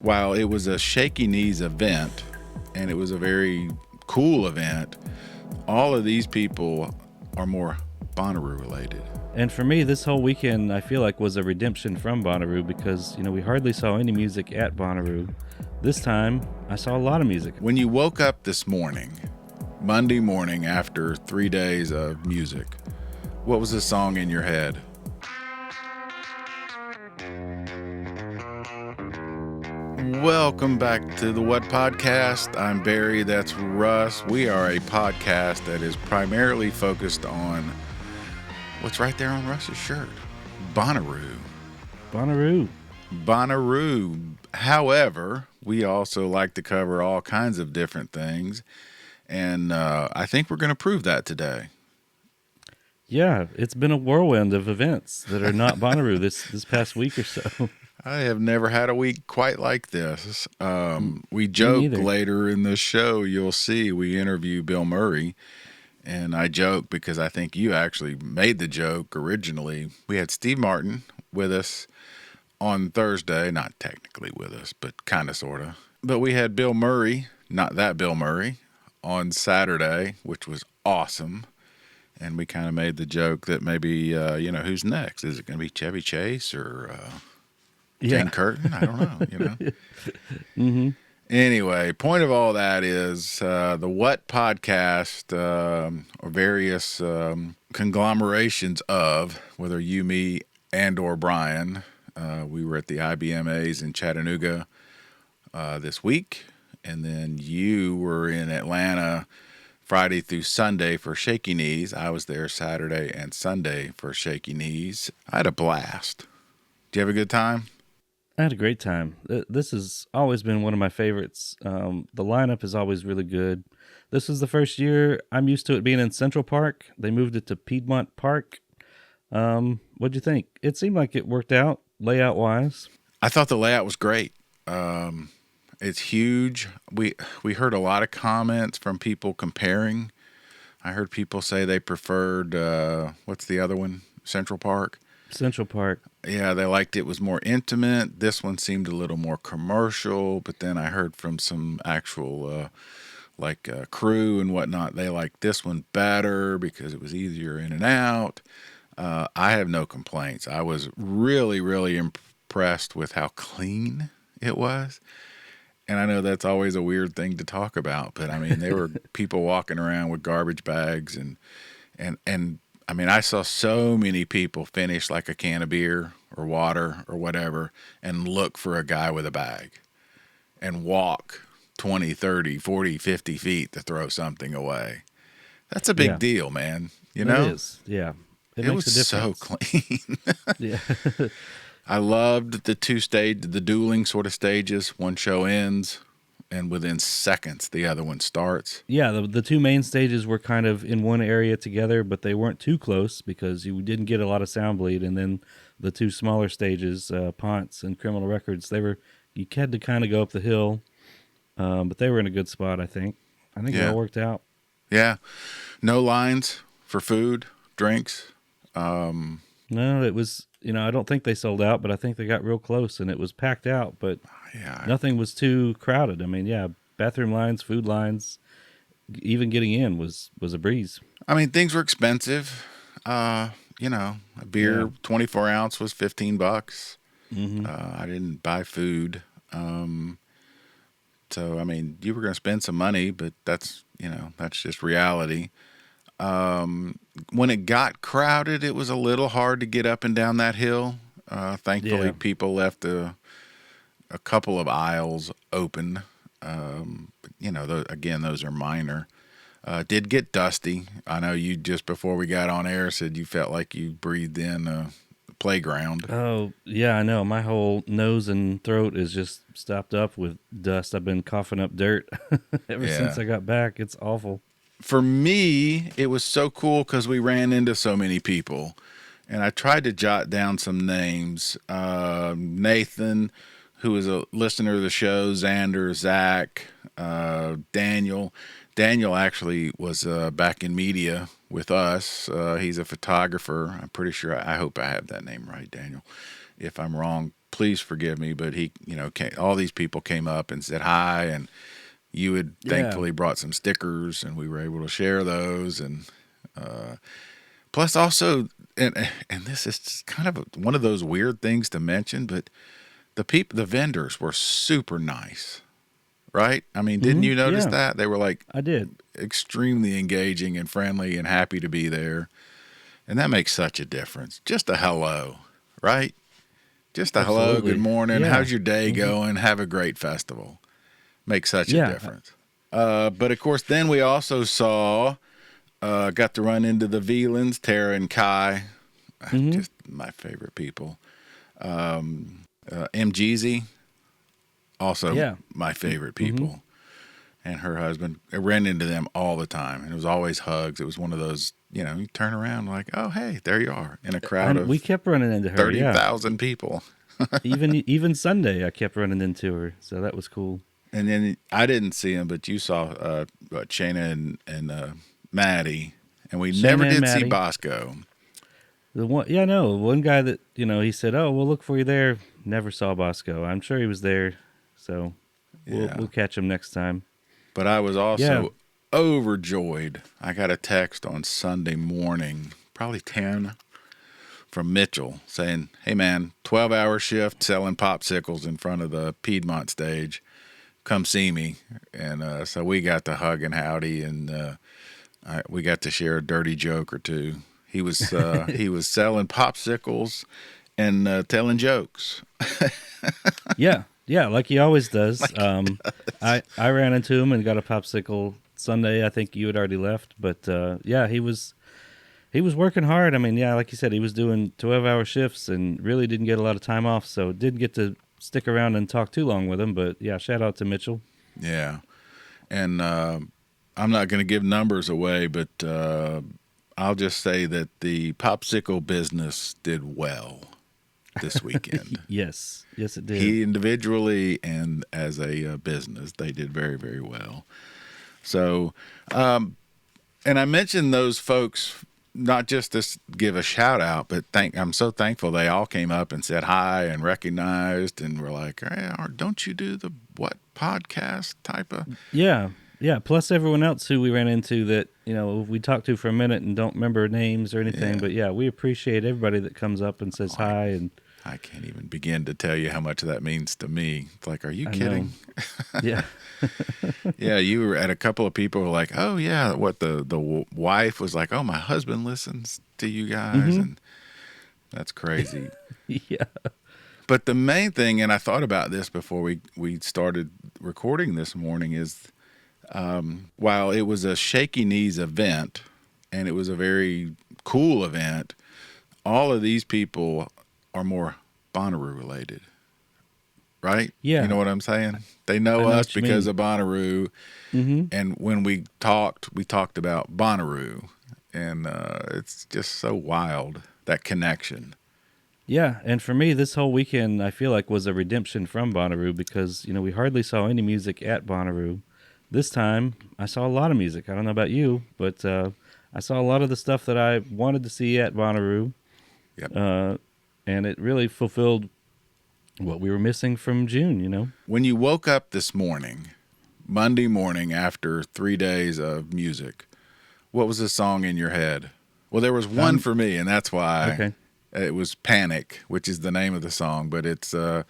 While it was a Shaky Knees event, and it was a very cool event, all of these people are more Bonnaroo related. And for me, this whole weekend, I feel like was a redemption from Bonnaroo because, we hardly saw any music at Bonnaroo. This time, I saw a lot of music. When you woke up this morning, Monday morning after 3 days of music, what was the song in your head? Welcome back to the What Podcast. I'm Barry, that's Russ. We are a podcast that is primarily focused on what's right there on Russ's shirt, Bonnaroo. Bonnaroo. However, we also like to cover all kinds of different things, and I think we're going to prove that today. Yeah, it's been a whirlwind of events that are not Bonnaroo this past week or so. I have never had a week quite like this. We joke later in the show, you'll see we interview Bilmuri, and I joke because I think you actually made the joke originally. We had Steve Martin with us on Thursday, not technically with us, but kind of, sort of. But we had Bill Murray, not that Bill Murray, on Saturday, which was awesome. And we kind of made the joke that maybe, who's next? Is it going to be Chevy Chase or Jane Curtin? I don't know, Mm-hmm. Anyway, point of all that is the What Podcast, or various conglomerations of, whether you, me, and or Brian. We were at the IBMAs in Chattanooga this week, and then you were in Atlanta Friday through Sunday for Shaky Knees. I was there Saturday and Sunday for Shaky Knees. I had a blast. Did you have a good time? I had a great time. This has always been one of my favorites. The lineup is always really good. This is the first year I'm used to it being in Central Park. They moved it to Piedmont Park. What'd you think? It seemed like it worked out layout-wise. I thought the layout was great. It's huge. We heard a lot of comments from people comparing. I heard people say they preferred, what's the other one? Central Park? Central Park. Yeah, they liked it was more intimate. This one seemed a little more commercial, but then I heard from some actual crew and whatnot, they liked this one better because it was easier in and out. I have no complaints. I was really, really impressed with how clean it was. And I know that's always a weird thing to talk about, but I mean, there were people walking around with garbage bags and I mean, I saw so many people finish like a can of beer or water or whatever and look for a guy with a bag and walk 20, 30, 40, 50 feet to throw something away. That's a big deal, man. You know? It is, yeah. It was makes a difference. so clean. Yeah. I loved the dueling sort of stages. One show ends, and within seconds, the other one starts. Yeah, the two main stages were kind of in one area together, but they weren't too close because you didn't get a lot of sound bleed. And then the two smaller stages, Ponce and Criminal Records, you had to kind of go up the hill, but they were in a good spot, I think. It all worked out. Yeah. No lines for food, drinks. No, it was, I don't think they sold out, but I think they got real close and it was packed out, but nothing was too crowded. I mean, bathroom lines, food lines, even getting in was a breeze. I mean, things were expensive. A beer, 24 ounce was $15. Mm-hmm. I didn't buy food. So, I mean, you were going to spend some money, but that's just reality. When it got crowded, it was a little hard to get up and down that hill. Thankfully, people left a couple of aisles open. Those are minor. Did get dusty. I know you just before we got on air said you felt like you breathed in a playground. Oh, yeah, I know. My whole nose and throat is just stopped up with dust. I've been coughing up dirt ever since I got back. It's awful. For me, it was so cool because we ran into so many people. And I tried to jot down some names. Nathan, who is a listener of the show, Xander, Zach, Daniel. Daniel actually was back in media with us. He's a photographer. I'm pretty sure. I hope I have that name right, Daniel. If I'm wrong, please forgive me, but he, all these people came up and said hi, and you had Yeah. thankfully brought some stickers, and we were able to share those, and plus also, and this is kind of one of those weird things to mention, but the vendors were super nice, right? I mean, didn't you notice Yeah, that they were like I did. extremely engaging and friendly and happy to be there, and that makes such a difference. Just a hello, right? Just a hello, good Absolutely. morning, Yeah. how's your day going? Have a great festival. Makes such a Yeah. difference. But of course, then we also got to run into the Velans, Tara and Kai, hmm just my favorite people. MGZ, also Yeah. my favorite hmm people, and her husband. I ran into them all the time, and it was always hugs. It was one of those, you turn around like, oh, hey, there you are in a crowd And we of kept running into her. Yeah. 30,000 people. Even Sunday, I kept running into her, so that was cool. And then I didn't see him, but you saw Shayna and Maddie, and we never Shayna and did see Maddie. Bosco. The one, yeah, no, one guy that he said, "Oh, we'll look for you there." Never saw Bosco. I'm sure he was there, so we'll Yeah. we'll catch him next time. But I was Yeah. also overjoyed. I got a text on Sunday morning, probably 10, from Mitchell saying, hey, man, 12-hour shift selling popsicles in front of the Piedmont stage. Come see me. And so we got to hug and howdy, and we got to share a dirty joke or two. He was he was selling popsicles and telling jokes. Yeah, yeah, like he always does. Like, I ran into him and got a popsicle Sunday. I think you had already left, but yeah, he was working hard. I mean, yeah, like you said, he was doing 12-hour shifts and really didn't get a lot of time off, so didn't get to stick around and talk too long with him. But yeah, shout out to Mitchell. yeah. And I'm not going to give numbers away, but I'll just say that the popsicle business did well this weekend. Yes, yes, it did. He individually and as a business, they did very, very well. So, and I mentioned those folks not just to give a shout out, but I'm so thankful they all came up and said hi and recognized and were like, hey, don't you do the what podcast type of? Yeah, yeah. Plus everyone else who we ran into that we talked to for a minute and don't remember names or anything. Yeah. But yeah, we appreciate everybody that comes up and says hi. And I can't even begin to tell you how much that means to me. It's like, are you I kidding? know. Yeah, Yeah, you were at a couple of people were like, oh yeah, what the wife was like, oh, my husband listens to you guys, and that's crazy. yeah, But the main thing, and I thought about this before we started recording this morning, is while it was a Shaky Knees event, and it was a very cool event, all of these people are more Bonnaroo related, right? yeah. You know what I'm saying? They I know know us what you because mean. of Bonnaroo, and when we talked about Bonnaroo, and it's just so wild, that connection. Yeah, and for me, this whole weekend I feel like was a redemption from Bonnaroo because we hardly saw any music at Bonnaroo. This time I saw a lot of music. I don't know about you, but I saw a lot of the stuff that I wanted to see at Bonnaroo, Yep. and it really fulfilled what we were missing from June. When you woke up this morning, Monday morning, after 3 days of music, what was the song in your head? Well, there was one for me, and that's why Okay. it was "Panic," which is the name of the song, but it's the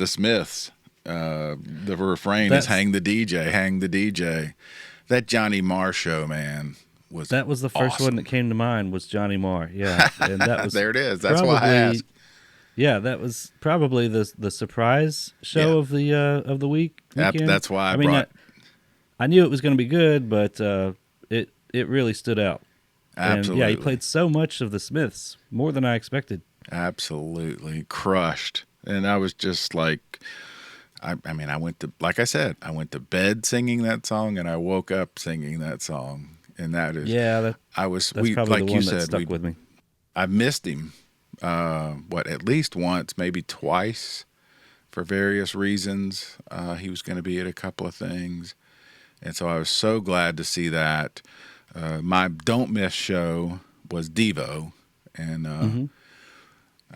Smiths. The refrain is That's "Hang the DJ, hang the DJ." That Johnny Marr show, man, was that was the first one that awesome. came to mind was Johnny Marr. Yeah, and that was There it is. That's why I probably asked. yeah, that was probably the surprise Yeah, show of the weekend. that's why I I mean, brought. I knew it was going to be good, but it really stood out. And yeah, he Absolutely. played so much of the Smiths, more than I expected. Absolutely crushed. And I was just like, I mean, I went to, like I said, I went to bed singing that song and I woke up singing that song. And that is, Yeah, that's probably the like you one that said, stuck with me. I missed him, at least once, maybe twice for various reasons. He was going to be at a couple of things. And so I was so glad to see that. My don't miss show was Devo. And, hmm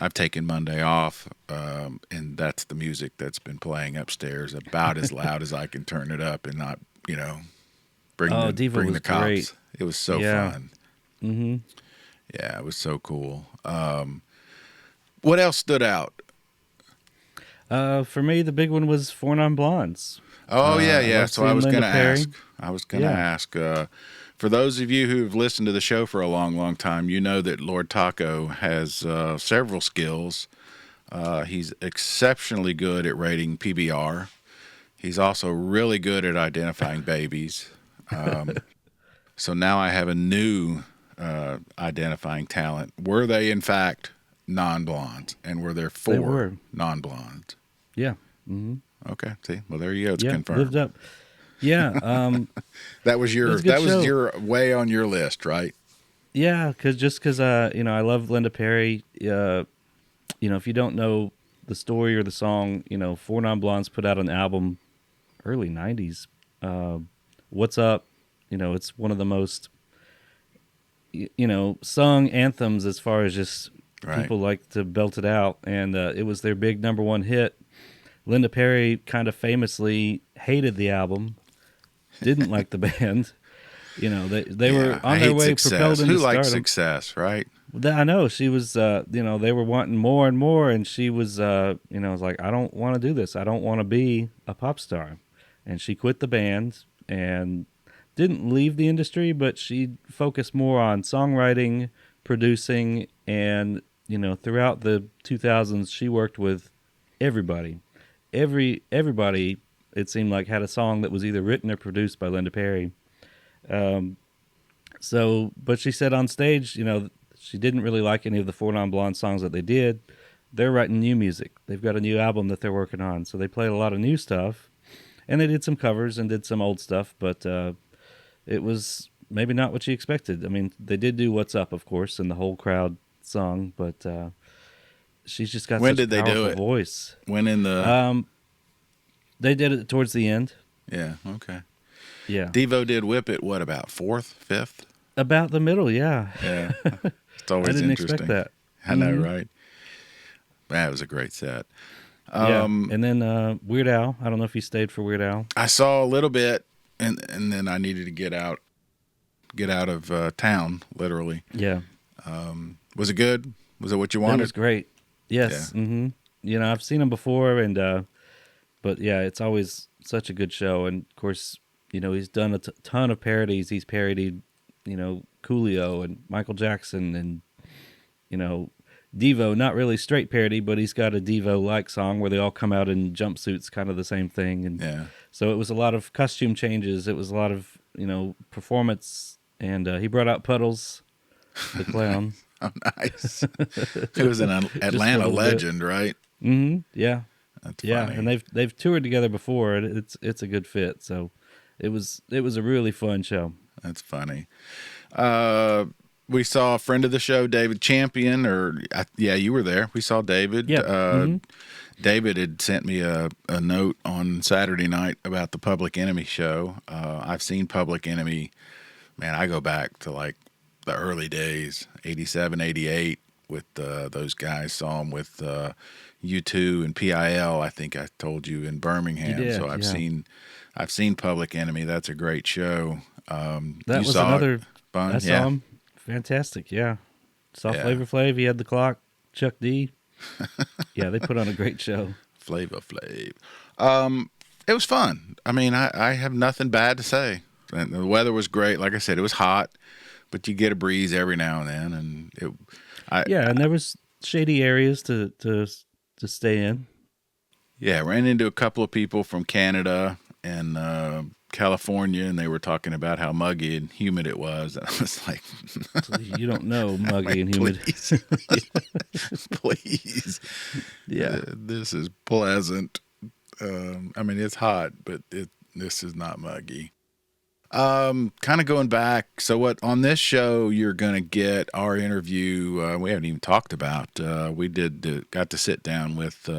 I've taken Monday off, and that's the music that's been playing upstairs about as loud as I can turn it up and not, you know, Oh, Devo bring was the great. cops. It was so Yeah. fun. Mm-hmm. Yeah, it was so cool. What else stood out? For me, the big one was Four Non Blondes. Oh yeah, I yeah. love So I seeing was Linda gonna Perry. ask. I was gonna Yeah. ask. For those of you who've listened to the show for a long, long time, you know that Lord Taco has several skills. He's exceptionally good at rating PBR. He's also really good at identifying babies. So now I have a new identifying talent. Were they in fact non-blondes, and were there They four were. non-blondes? Yeah. Mm-hmm. Okay, see, well there you go. It's Yeah. Lived confirmed. up. Yeah. It was a good That was show. your way on your list, right? Yeah, because I love Linda Perry. If you don't know the story or the song, Four Non Blondes put out an album early '90s. What's Up? It's one of the most sung anthems as far as just Right. people like to belt it out, and it was their big number one hit. Linda Perry kind kind of famously hated the album, didn't like the band. They were Yeah, I on their hate way, propelled success. into Who likes stardom. success, right? I know she was, they were wanting more and more, and she was, was like, I don't want to do this. I don't want to be a pop star. And she quit the band and didn't leave the industry, but she focused more on songwriting, producing, and, throughout the 2000s, she worked with everybody. Everybody, it seemed like, had a song that was either written or produced by Linda Perry. Um, but she said on stage, she didn't really like any of the Four Non Blonde songs that they did. They're writing new music. They've got a new album that they're working on. So they played a lot of new stuff. And they did some covers and did some old stuff, but it was maybe not what she expected. I mean, they did do What's Up, of course, and the whole crowd sung, but she's just got When such a did they do powerful it? voice. When in the Um, they did it towards the end. Yeah, okay. Yeah. Devo did Whip It, what, about fourth, fifth? About the middle, yeah. Yeah. It's I always didn't expect interesting. that. I know, right? That was a great set. Yeah. And then Weird Al. I don't know if you stayed for Weird Al. I saw a little bit, and then I needed to get out of town, literally. Yeah. Was it good? Was it what you It wanted? was great. Yes. Yeah. Mm-hmm. I've seen him before, and but yeah, it's always such a good show. And of course, he's done a ton of parodies. He's parodied, Coolio and Michael Jackson, and Devo. Not really straight parody, but he's got a Devo-like song where they all come out in jumpsuits, kind of the same thing. And Yeah. so it was a lot of costume changes. It was a lot of performance, and he brought out Puddles, the clown. Oh, nice. He was an Atlanta legend, right? Mm-hmm. Yeah. That's Yeah, funny. and they've toured together before, and it's a good fit. So it was a really fun show. That's funny. We saw a friend of the show, David Champion, yeah, you were there. We saw David. Yeah. David had sent me a note on Saturday night about the Public Enemy show. I've seen Public Enemy. Man, I go back to like the early days, 87, 88, with those guys. Saw them with U2 and PIL. I think I told you in Birmingham. You did, So yeah. I've seen Public Enemy. That's a great show. That You was saw it? another. Fun? I saw Yeah. him. Fantastic. Yeah. Saw Yeah. Flavor Flav. He had the clock. Chuck D. Yeah, they put on a great show. Flava Flav. It was fun. I mean, I have nothing bad to say. And the weather was great. Like I said, it was hot, but you get a breeze every now and then, and Yeah, and there was shady areas to stay in. yeah, ran into a couple of people from Canada and California, and they were talking about how muggy and humid it was. And I was like, You don't know muggy like, and humid. please, please, Yeah. this is pleasant. I mean, it's hot, but this is not muggy. Kind of going back. So what on this show you're gonna get our interview? We haven't even talked about. We got to sit down with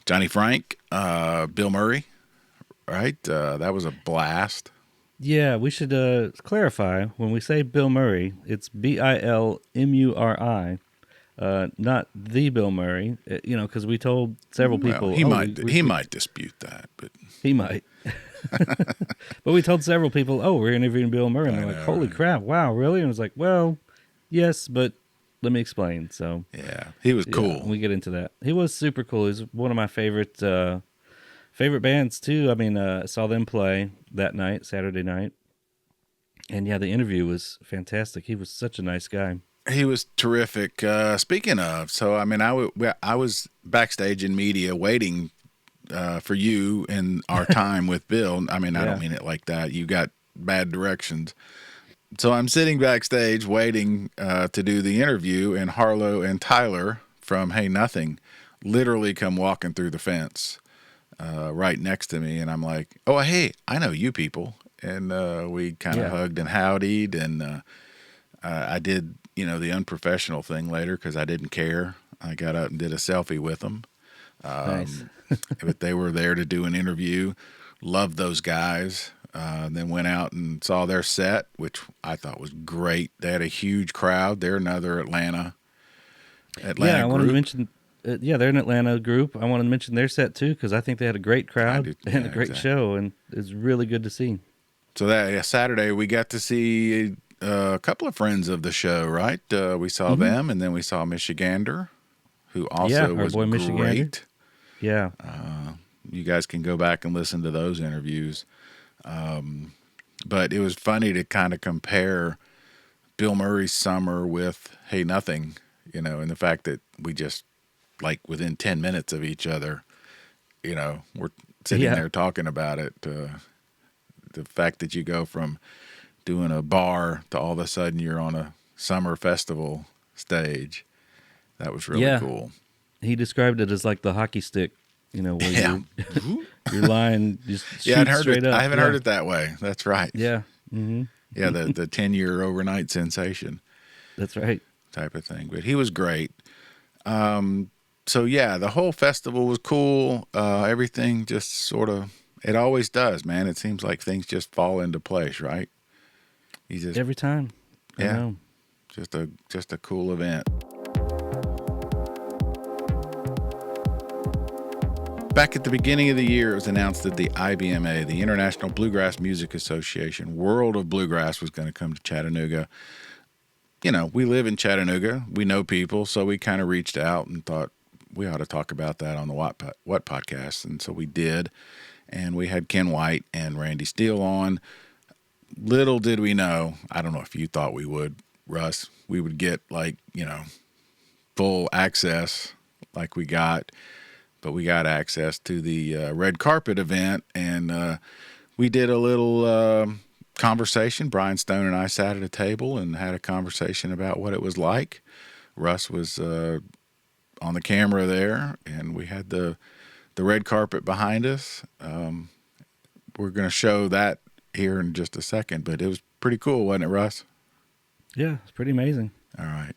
Johnny Franck, Bilmuri, right? That was a blast. Yeah, we should clarify when we say Bill Murray, it's Bilmuri. Not the Bill Murray, because we told several Well, people. he might dispute that, but He might. But we told several people, we're interviewing Bill Murray. And they're like, know, holy right? crap, wow, really? And I was like, well, yes, but let me explain. So, Yeah, he was yeah, cool. we get into that. He was super cool. He's one of my favorite bands, too. I mean, I saw them play that night, Saturday night. And yeah, the interview was fantastic. He was such a nice guy. He was terrific. Speaking of, so I mean, I was backstage in media waiting for you and our time with Bill. I mean, I don't mean it like that. You got bad directions. So I'm sitting backstage waiting to do the interview, and Harlow and Tyler from Hey Nothing literally come walking through the fence right next to me, and I'm like, "Oh, hey, I know you people." And we kind of hugged and howdied, and I did, the unprofessional thing later because I didn't care. I got up and did a selfie with them. Nice. But they were there to do an interview. Loved those guys. Then went out and saw their set, which I thought was great. They had a huge crowd. They're another Atlanta I group. wanted to mention. They're an Atlanta group. I wanted to mention their set too because I think they had a great crowd and a great show, and it's really good to see. So that Saturday we got to see a couple of friends of the show. Right, we saw them, and then we saw Michigander, who also was boy great. Michigander. Yeah. You guys can go back and listen to those interviews. But it was funny to kind of compare Bill Murray's summer with Hey Nothing, and the fact that we just, like, within 10 minutes of each other, we're sitting there talking about it. The fact that you go from doing a bar to all of a sudden you're on a summer festival stage, that was really cool. He described it as like the hockey stick, where your line just shoots straight up. I haven't heard it that way. That's right. Yeah. Mm-hmm. Yeah, the 10-year overnight sensation. That's right. Type of thing. But he was great. So, yeah, the whole festival was cool. Everything just sort of, it always does, man. It seems like things just fall into place, right? Every time. Yeah. I know. Just a cool event. Back at the beginning of the year, it was announced that the IBMA, the International Bluegrass Music Association, World of Bluegrass, was going to come to Chattanooga. We live in Chattanooga. We know people, so we kind of reached out and thought we ought to talk about that on the What podcast. And so we did. And we had Ken White and Randy Steele on. Little did we know, I don't know if you thought we would, Russ, we would get full access like we got. But we got access to the red carpet event, and we did a little conversation. Brian Stone and I sat at a table and had a conversation about what it was like. Russ was on the camera there, and we had the red carpet behind us. We're going to show that here in just a second, but it was pretty cool, wasn't it, Russ? Yeah, it's pretty amazing. All right.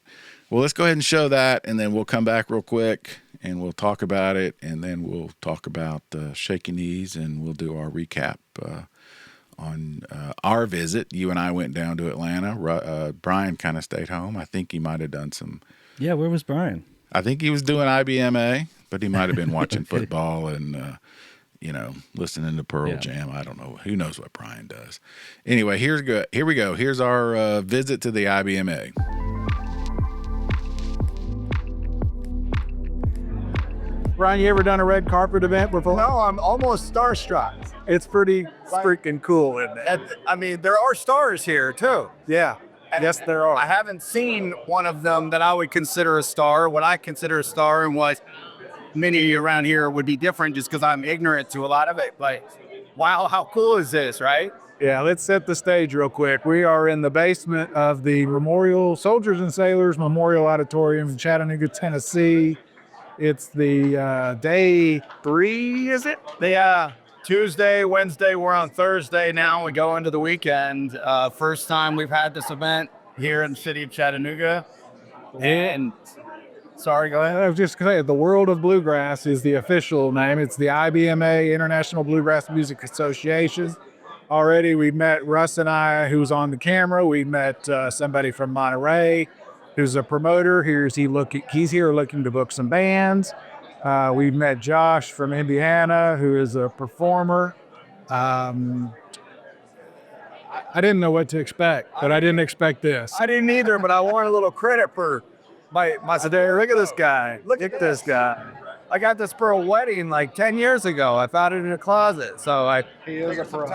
Well, let's go ahead and show that, and then we'll come back real quick, and we'll talk about it, and then we'll talk about Shaky Knees, and we'll do our recap on our visit. You and I went down to Atlanta. Brian kind of stayed home. I think he might have done some. Yeah, where was Brian? I think he was doing IBMA, but he might have been watching football and, listening to Pearl Jam. I don't know. Who knows what Brian does? Anyway, here we go. Here's our visit to the IBMA. Brian, you ever done a red carpet event before? No, I'm almost starstruck. It's pretty freaking cool, isn't it? I mean, there are stars here too. Yeah. Yes, there are. I haven't seen one of them that I would consider a star. What I consider a star and what many of you around here would be different just because I'm ignorant to a lot of it. But wow, how cool is this, right? Yeah, let's set the stage real quick. We are in the basement of the Soldiers and Sailors Memorial Auditorium in Chattanooga, Tennessee. It's the day 3, is it? Tuesday, Wednesday, we're on Thursday now. We go into the weekend. First time we've had this event here in the city of Chattanooga. And sorry, go ahead. I was just going to say, the World of Bluegrass is the official name. It's the IBMA, International Bluegrass Music Association. Already we met Russ and I, who's on the camera. We met somebody from Monterey. who's a promoter. He's here looking to book some bands. We've met Josh from Indiana, who is a performer. I didn't know what to expect, but I didn't expect this. I didn't either, but I want a little credit for my today. Look at this guy. Look at this guy. I got this for a wedding like 10 years ago. I found it in a closet. So he is a pro.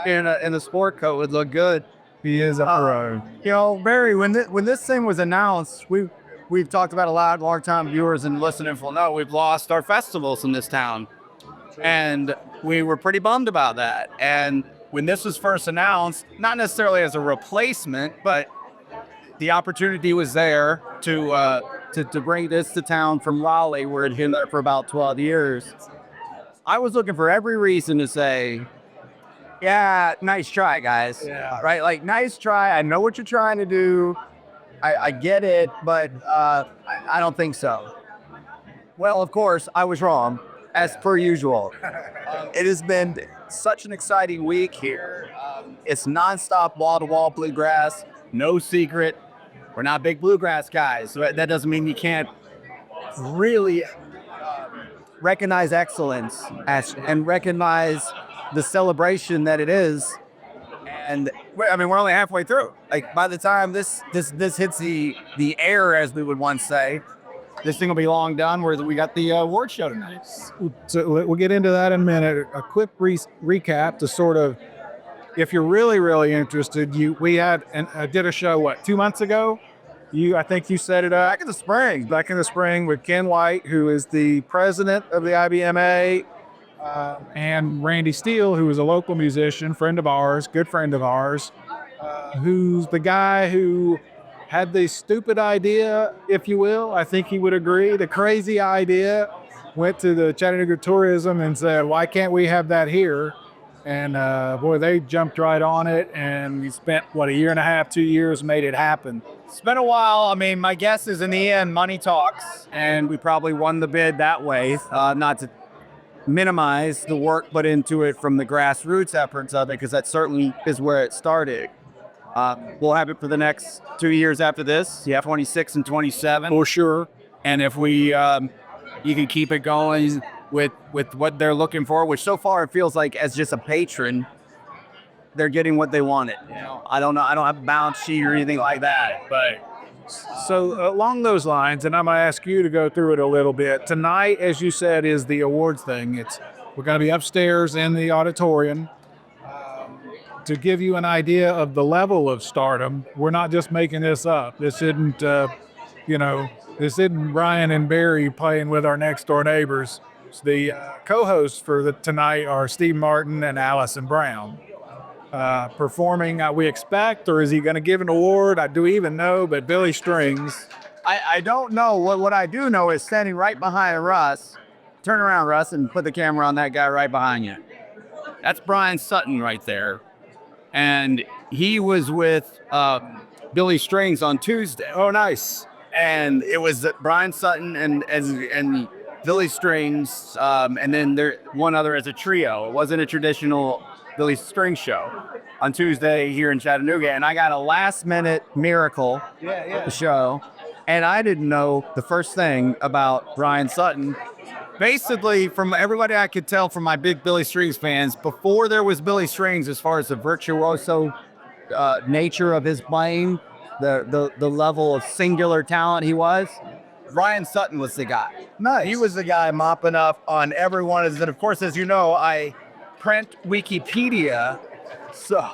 In the sport coat would look good. He is a pro. You know, Barry, when this thing was announced, we've talked about a lot of long-time viewers and listening will know we've lost our festivals in this town. And we were pretty bummed about that. And when this was first announced, not necessarily as a replacement, but the opportunity was there to bring this to town from Raleigh, where it had been there for about 12 years. I was looking for every reason to say, yeah, nice try, guys. Yeah. Right? Like, nice try. I know what you're trying to do. I get it, but I don't think so. Well, of course, I was wrong, as per usual. It has been such an exciting week here. It's nonstop wall-to-wall bluegrass. No secret, we're not big bluegrass guys. So that doesn't mean you can't really recognize excellence and recognize the celebration that it is. And I mean, we're only halfway through. Like, by the time this hits the air, as we would once say, this thing will be long done. We got the award show tonight. So we'll get into that in a minute. A quick recap to sort of, if you're really, really interested, I did a show, 2 months ago? I think you set it up. Back in the spring with Ken White, who is the president of the IBMA, and Randy Steele, who is a local musician, good friend of ours, who's the guy who had the stupid idea, if you will. I think he would agree. The crazy idea, went to the Chattanooga Tourism and said, why can't we have that here? And boy, they jumped right on it, and we spent, a year and a half, 2 years, made it happen. It's been a while. I mean, my guess is in the end, money talks, and we probably won the bid that way. Not to minimize the work put into it from the grassroots efforts of it, because that certainly is where it started. We'll have it for the next 2 years after this, 26 and 27. For sure. And if you can keep it going with what they're looking for, which so far it feels like as just a patron, they're getting what they wanted. You know, I don't know. I don't have a balance sheet or anything like that, but. So along those lines, and I'm going to ask you to go through it a little bit. Tonight, as you said, is the awards thing. We're going to be upstairs in the auditorium. To give you an idea of the level of stardom, we're not just making this up. This isn't, this isn't Brian and Barry playing with our next door neighbors. The co-hosts for tonight are Steve Martin and Alison Brown. Performing, we expect, or is he going to give an award? I do even know, but Billy Strings. I don't know. What I do know is standing right behind Russ. Turn around, Russ, and put the camera on that guy right behind you. That's Brian Sutton right there. And he was with Billy Strings on Tuesday. Oh, nice. And it was Brian Sutton and Billy Strings, and then one other as a trio. It wasn't a traditional Billy Strings show on Tuesday here in Chattanooga. And I got a last-minute miracle at the show, and I didn't know the first thing about Brian Sutton. Basically, from everybody I could tell from my big Billy Strings fans, before there was Billy Strings, as far as the virtuoso nature of his playing, the level of singular talent he was, Brian Sutton was the guy. Nice. He was the guy mopping up on everyone. And of course, as you know, I print Wikipedia. So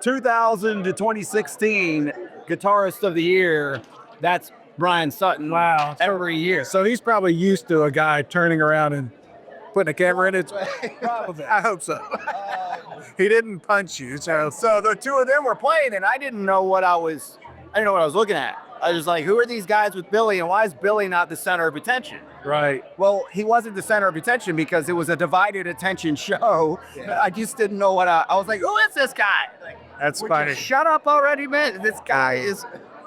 2000 to 2016, Guitarist of the Year, that's Brian Sutton. Wow. Every year. So he's probably used to a guy turning around and putting a camera in it. I hope so. He didn't punch you. So the two of them were playing, and I didn't know what I was looking at. I was like, who are these guys with Billy, and why is Billy not the center of attention? Right. Well, he wasn't the center of attention because it was a divided attention show. Yeah. I just didn't know what I was like, who is this guy? Like, that's funny. Shut up already, man. This guy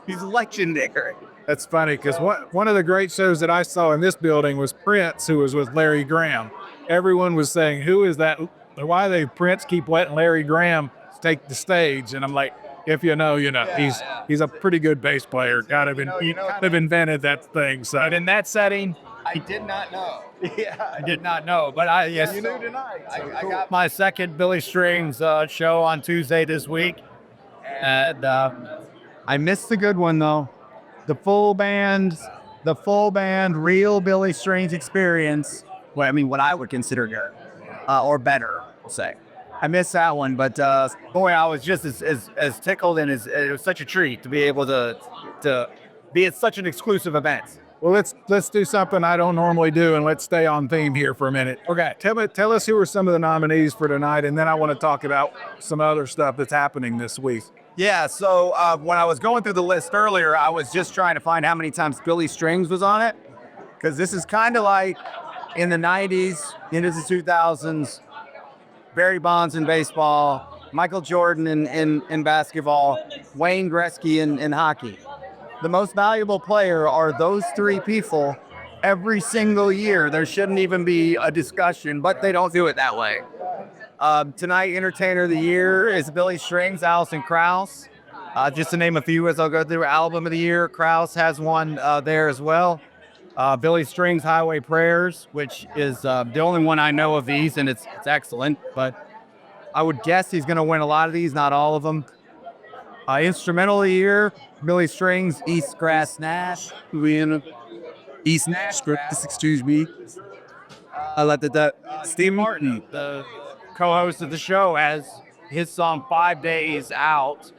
he's legendary. That's funny because one of the great shows that I saw in this building was Prince, who was with Larry Graham. Everyone was saying, who is that? Why they Prince keep letting Larry Graham take the stage? And I'm like, If you know, you know. He's a pretty good bass player. He kind of invented that thing. So But in that setting, I did not know. I did not know. But yes, you knew tonight. I got my second Billy Strings show on Tuesday this week, and I missed the good one though. The full band, real Billy Strings experience. Well, I mean, what I would consider good, or better, we'll say. I missed that one, but boy, I was just as tickled, and it was such a treat to be able to be at such an exclusive event. well, let's do something I don't normally do, and let's stay on theme here for a minute. Okay. Tell us who are some of the nominees for tonight, and then I want to talk about some other stuff that's happening this week. Yeah, so when I was going through the list earlier, I was just trying to find how many times Billy Strings was on it, because this is kind of like in the 90s, into the 2000s, Barry Bonds in baseball, Michael Jordan in basketball, Wayne Gretzky in hockey. The most valuable player are those three people every single year. There shouldn't even be a discussion, but they don't do it that way. Tonight, Entertainer of the Year is Billy Strings, Alison Krauss. Just to name a few as I'll go through. Album of the Year, Krauss has one there as well. Billy Strings, Highway Prayers, which is the only one I know of these, and it's excellent. But I would guess he's going to win a lot of these, not all of them. Instrumental of the Year, Billy Strings, East Grass Nash. East Nash, excuse me. Steve Martin, the co-host of the show, has his song 5 Days out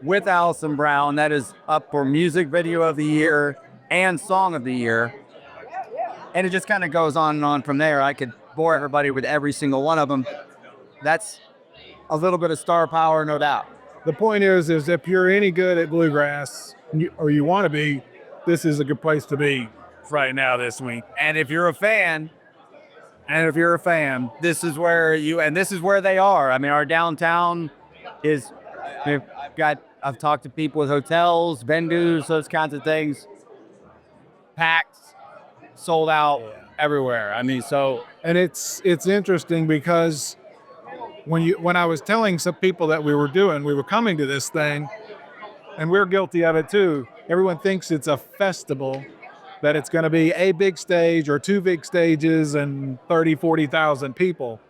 with Alison Brown. That is up for Music Video of the Year and Song of the Year. And it just kind of goes on and on from there. I could bore everybody with every single one of them. That's a little bit of star power, no doubt. The point is if you're any good at bluegrass, or you want to be, this is a good place to be right now this week. And if you're a fan, this is where they are. I mean, our downtown is, I've talked to people with hotels, venues, those kinds of things. Packed, sold out everywhere. I mean, and it's interesting because when I was telling some people that we were coming to this thing, and we're guilty of it too. Everyone thinks it's a festival, that it's going to be a big stage or two big stages and 40,000 people.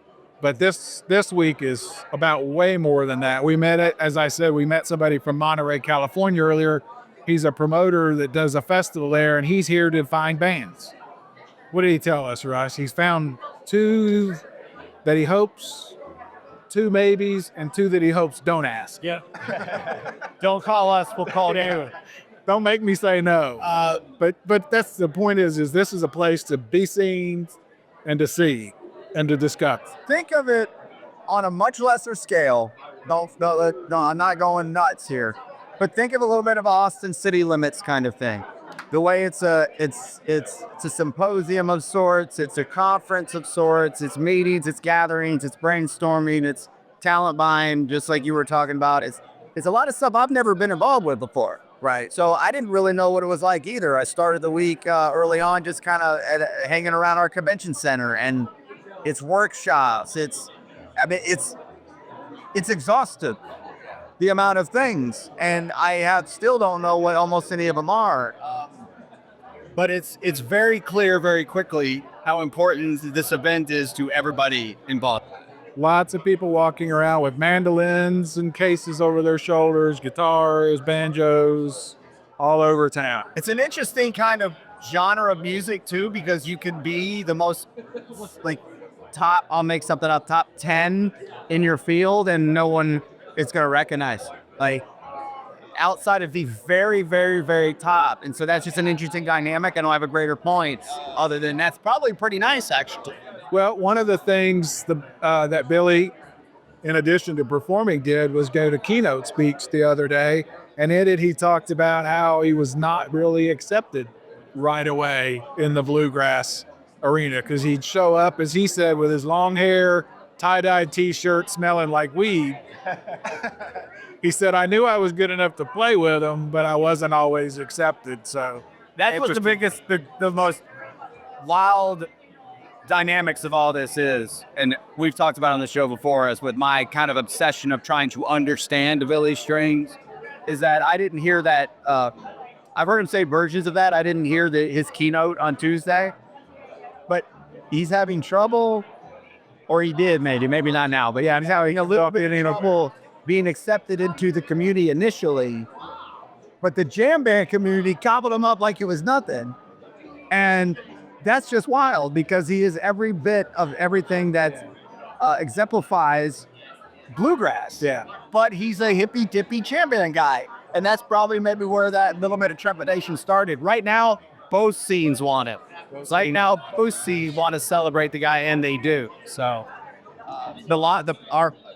But this week is about way more than that. We met somebody from Monterey, California earlier. He's a promoter that does a festival there, and he's here to find bands. What did he tell us, Russ? He's found two that he hopes, two maybes, and two that he hopes don't ask. yeah. Don't call us, we'll call you. Don't make me say no. But that's the point is this is a place to be seen and to see and to discuss. Think of it on a much lesser scale. No, I'm not going nuts here. But think of a little bit of Austin City Limits kind of thing. The way it's a symposium of sorts, it's a conference of sorts, it's meetings, it's gatherings, it's brainstorming, it's talent buying, just like you were talking about. It's a lot of stuff I've never been involved with before. Right. So I didn't really know what it was like either. I started the week early on just kind of hanging around our convention center, and it's workshops. It's exhaustive, the amount of things. And I still don't know what almost any of them are. But it's very clear very quickly how important this event is to everybody involved. Lots of people walking around with mandolins and cases over their shoulders, guitars, banjos, all over town. It's an interesting kind of genre of music too, because you can be the most I'll make something up, top 10 in your field, and no one is going to recognize. Outside of the very, very, very top. And so that's just an interesting dynamic. I don't have a greater point other than that's probably pretty nice, actually. Well, one of the things that Billy, in addition to performing, did was go to keynote speaks the other day. And in it, he talked about how he was not really accepted right away in the bluegrass arena because he'd show up, as he said, with his long hair, tie-dyed T-shirt, smelling like weed. He said, I knew I was good enough to play with him, but I wasn't always accepted. So that was the biggest, the most wild dynamics of all this is, and we've talked about it on the show before, is with my kind of obsession of trying to understand the Billy strings, is that I didn't hear that. I've heard him say versions of that. I didn't hear his keynote on Tuesday, but he's having trouble, or he did maybe not now, but yeah, he's having a little bit, trouble being accepted into the community initially. But the jam band community gobbled him up like it was nothing. And that's just wild because he is every bit of everything that exemplifies bluegrass. Yeah. But he's a hippy dippy jam band guy. And that's probably maybe where that little bit of trepidation started. Right now, both scenes want him. Right now, both scenes want to celebrate the guy, and they do. So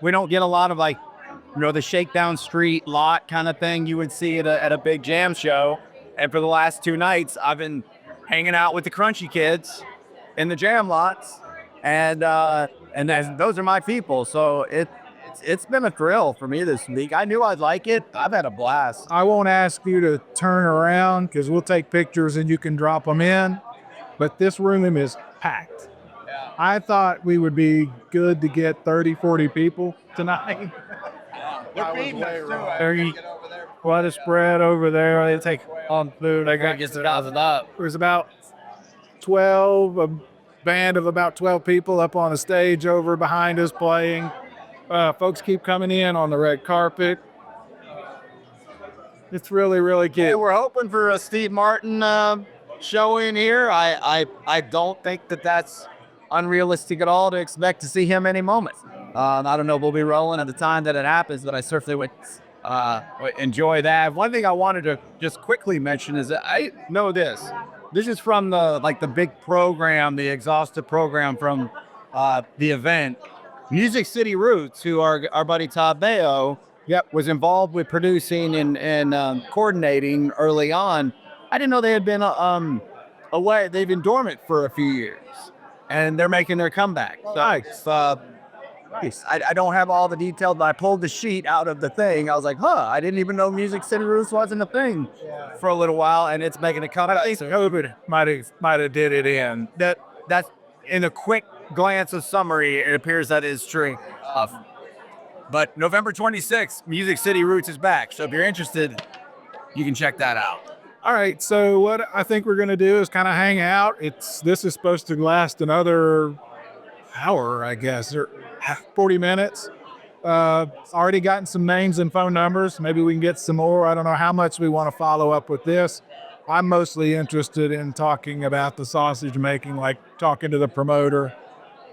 we don't get a lot of like, the shakedown street lot kind of thing you would see at a big jam show. And for the last 2 nights, I've been hanging out with the crunchy kids in the jam lots, and those are my people. So it's been a thrill for me this week. I knew I'd like it. I've had a blast. I won't ask you to turn around because we'll take pictures and you can drop them in. But this room is packed. Yeah. I thought we would be good to get 30, 40 people tonight. They're feeding us too. Quite a spread over there. They take on food. They're gonna get some thousand up. There's about 12, a band of about 12 people up on the stage over behind us playing. Folks keep coming in on the red carpet. It's really, really cute. Hey, we're hoping for a Steve Martin show in here. I don't think that's unrealistic at all to expect to see him any moment. I don't know if we'll be rolling at the time that it happens, but I certainly would enjoy that. One thing I wanted to just quickly mention is that I know this. This is from the big program, the exhaustive program from the event. Music City Roots, who our buddy Todd Baio, was involved with producing and coordinating early on. I didn't know they had been away. They've been dormant for a few years, and they're making their comeback. Nice. I don't have all the details, but I pulled the sheet out of the thing. I was like, I didn't even know Music City Roots wasn't a thing for a little while, and it's making a comeback. COVID might have did it in. That's in a quick glance of summary, it appears that is true. But November 26th, Music City Roots is back. So if you're interested, you can check that out. All right, so what I think we're going to do is kind of hang out. This is supposed to last another hour, I guess, or 40 minutes. Already gotten some names and phone numbers. Maybe we can get some more. I don't know how much we want to follow up with this. I'm mostly interested in talking about the sausage making, like talking to the promoter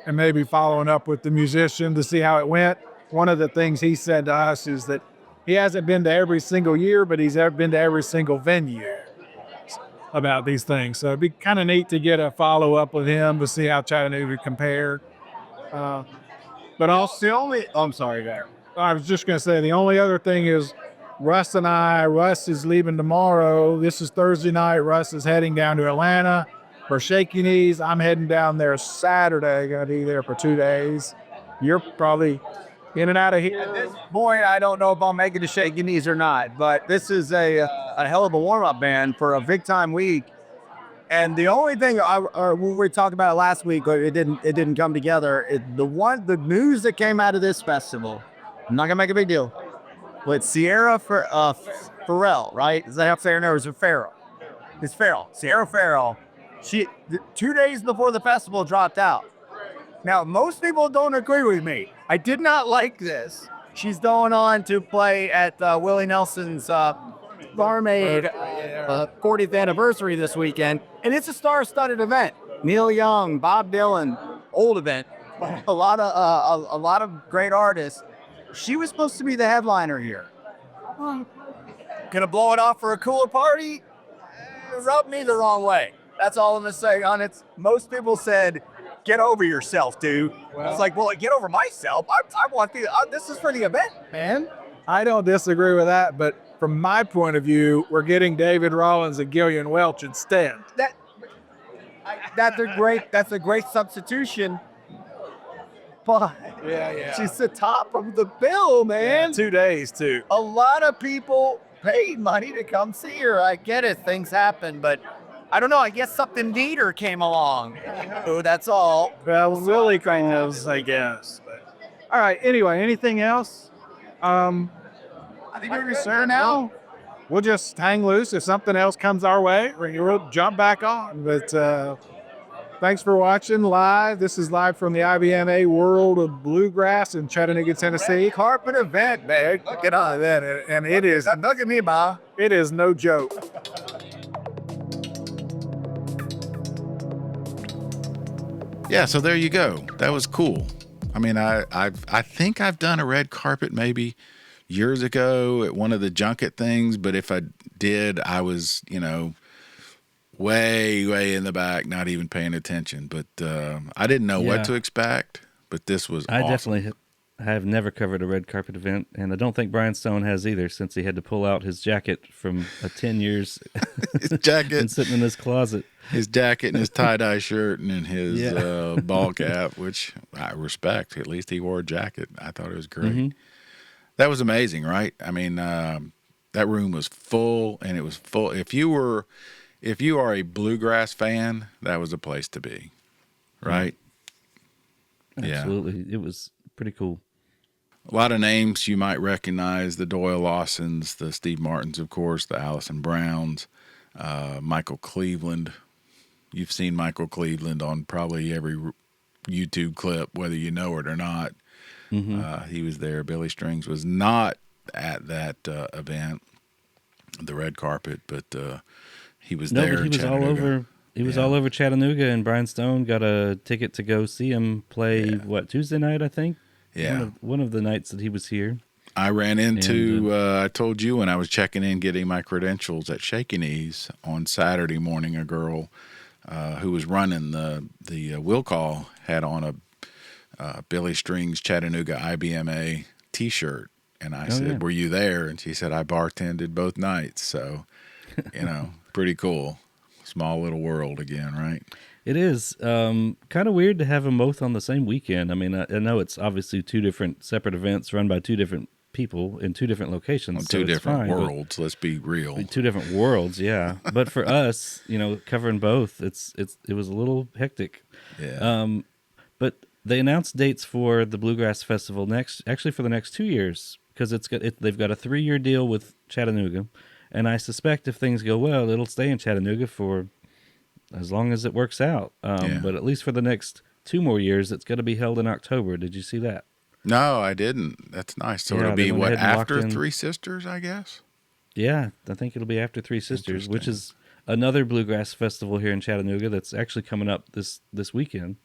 and maybe following up with the musician to see how it went. One of the things he said to us is that he hasn't been to every single year, but he's been to every single venue about these things. So it'd be kind of neat to get a follow up with him to see how Chattanooga compared. But also, I'm sorry, there. I was just going to say the only other thing is Russ is leaving tomorrow. This is Thursday night. Russ is heading down to Atlanta for Shaky Knees. I'm heading down there Saturday. Going to be there for 2 days. You're probably in and out of here. At this point, I don't know if I'll make it to Shaky Knees or not, but this is a hell of a warm-up band for a big-time week. And the only thing we talked about it last week, but it didn't come together. The news that came out of this festival, I'm not gonna make a big deal, but Sierra Farrell, right? Is that how to say her name? Or is it Farrell? It's Farrell. Sierra Farrell. She 2 days before the festival dropped out. Now most people don't agree with me. I did not like this. She's going on to play at Willie Nelson's Barmaid 40th anniversary this weekend, and it's a star-studded event. Neil Young, Bob Dylan, old event, a lot of great artists. She was supposed to be the headliner here. Gonna blow it off for a cooler party? Rubbed me the wrong way. That's all I'm gonna say on it. Most people said, "Get over yourself, dude." Well, it's like, well, get over myself. I want this is for the event, man. I don't disagree with that, but from my point of view, we're getting David Rollins and Gillian Welch instead. That's a great substitution. But she's the top of the bill, man. Yeah, 2 days too. A lot of people paid money to come see her. I get it, things happen, but I don't know. I guess something neater came along. Oh, that's all. Well, Willie kind of, I guess. But, all right. Anyway, anything else? I think we're sure now. We'll just hang loose. If something else comes our way, we'll jump back on. But thanks for watching live. This is live from the IBMA World of Bluegrass in Chattanooga, Tennessee. Carpet event, man. Get on that. And it is, Look at me, Ma. it is no joke. Yeah, so there you go. That was cool. I mean, I think I've done a red carpet maybe years ago at one of the junket things, but if I did, I was, way in the back, not even paying attention. But I didn't know Yeah. what to expect, but this was I awesome. definitely have never covered a red carpet event, and I don't think Brian Stone has either, since he had to pull out his jacket from 10 years His jacket, and sitting in his closet. his jacket and his tie-dye shirt and his Yeah. ball cap, which I respect. At least he wore a jacket. I thought it was great. Mm-hmm. That was amazing, right? I mean, that room was full, and it was full. If you are a bluegrass fan, that was a place to be, right? Yeah. Absolutely. It was pretty cool. A lot of names you might recognize: the Doyle Lawsons, the Steve Martins, of course, the Alison Browns, Michael Cleveland. You've seen Michael Cleveland on probably every YouTube clip, whether you know it or not. Mm-hmm. He was there. Billy Strings was not at that event, the red carpet, but he was No, there. but he in was all Chattanooga. over. He was Yeah. all over Chattanooga, and Brian Stone got a ticket to go see him play. What, Tuesday night? I think. Yeah. One of the nights that he was here. I ran into, I told you when I was checking in, getting my credentials at Shaky Knees on Saturday morning, a girl who was running the will call had on a Billy Strings Chattanooga IBMA T-shirt. And I said, yeah. were you there? And she said, I bartended both nights. So, pretty cool. Small little world again, right? It is kind of weird to have them both on the same weekend. I mean, I know it's obviously two different separate events run by two different people in two different locations. On so two it's different fine, but- worlds. Let's be real. Two different worlds, yeah. But for us, covering both, it was a little hectic. Yeah. But they announced dates for the Bluegrass Festival for the next 2 years, because they've got a 3-year deal with Chattanooga, and I suspect if things go well, it'll stay in Chattanooga for as long as it works out. Yeah. But at least for the next 2 more years, it's going to be held in October. Did you see that? No, I didn't. That's nice. So Yeah, it'll they be went what, ahead and locked after in- Three Sisters, I guess? Yeah, I think it'll be after Three Sisters, which is another Bluegrass festival here in Chattanooga that's actually coming up this weekend.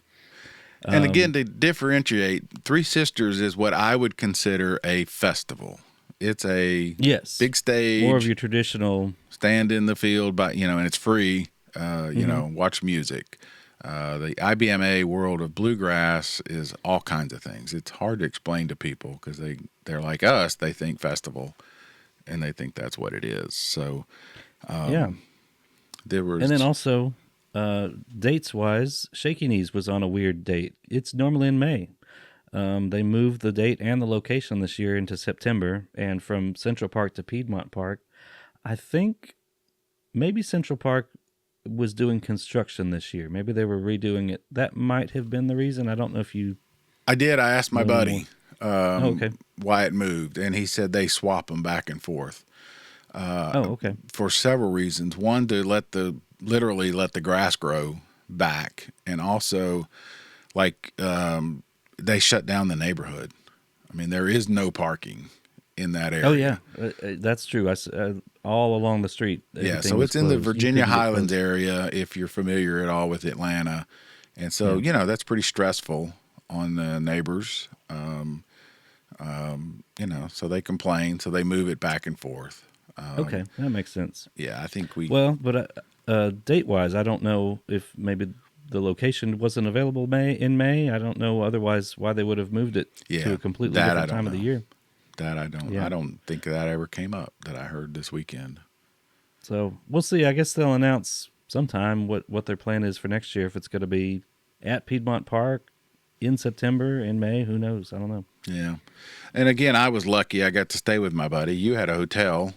And again, to differentiate, Three Sisters is what I would consider a festival. It's a Yes. big stage, More of your traditional. stand in the field, and it's free. Mm-hmm. Watch music. The IBMA World of Bluegrass is all kinds of things. It's hard to explain to people because they're like us. They think festival, and they think that's what it is. So, Yeah. there was, And then also, dates wise, Shaky Knees was on a weird date. It's normally in May. They moved the date and the location this year into September, and from Central Park to Piedmont Park. I think maybe Central Park was doing construction this year. Maybe they were redoing it. That might have been the reason. I don't know if you. I did. I asked my buddy okay. why it moved, and he said they swap them back and forth. Okay. For several reasons. One, to literally let the grass grow back, and also they shut down the neighborhood. I mean, there is no parking in that area. Oh yeah, that's true. All along the street. Yeah, everything so was it's in the closed. You Virginia couldn't get Highlands close. area, if you're familiar at all with Atlanta. And so, that's pretty stressful on the neighbors. So they complain, so they move it back and forth. Okay, that makes sense. Yeah, I think Well, but date wise, I don't know if maybe the location wasn't available in May. I don't know otherwise why they would have moved it to a completely that I different don't time of the know. year. That I don't. Yeah. I don't think that ever came up that I heard this weekend. So we'll see. I guess they'll announce sometime what their plan is for next year. If it's going to be at Piedmont Park in September, in May, who knows? I don't know. Yeah, and again, I was lucky. I got to stay with my buddy. You had a hotel.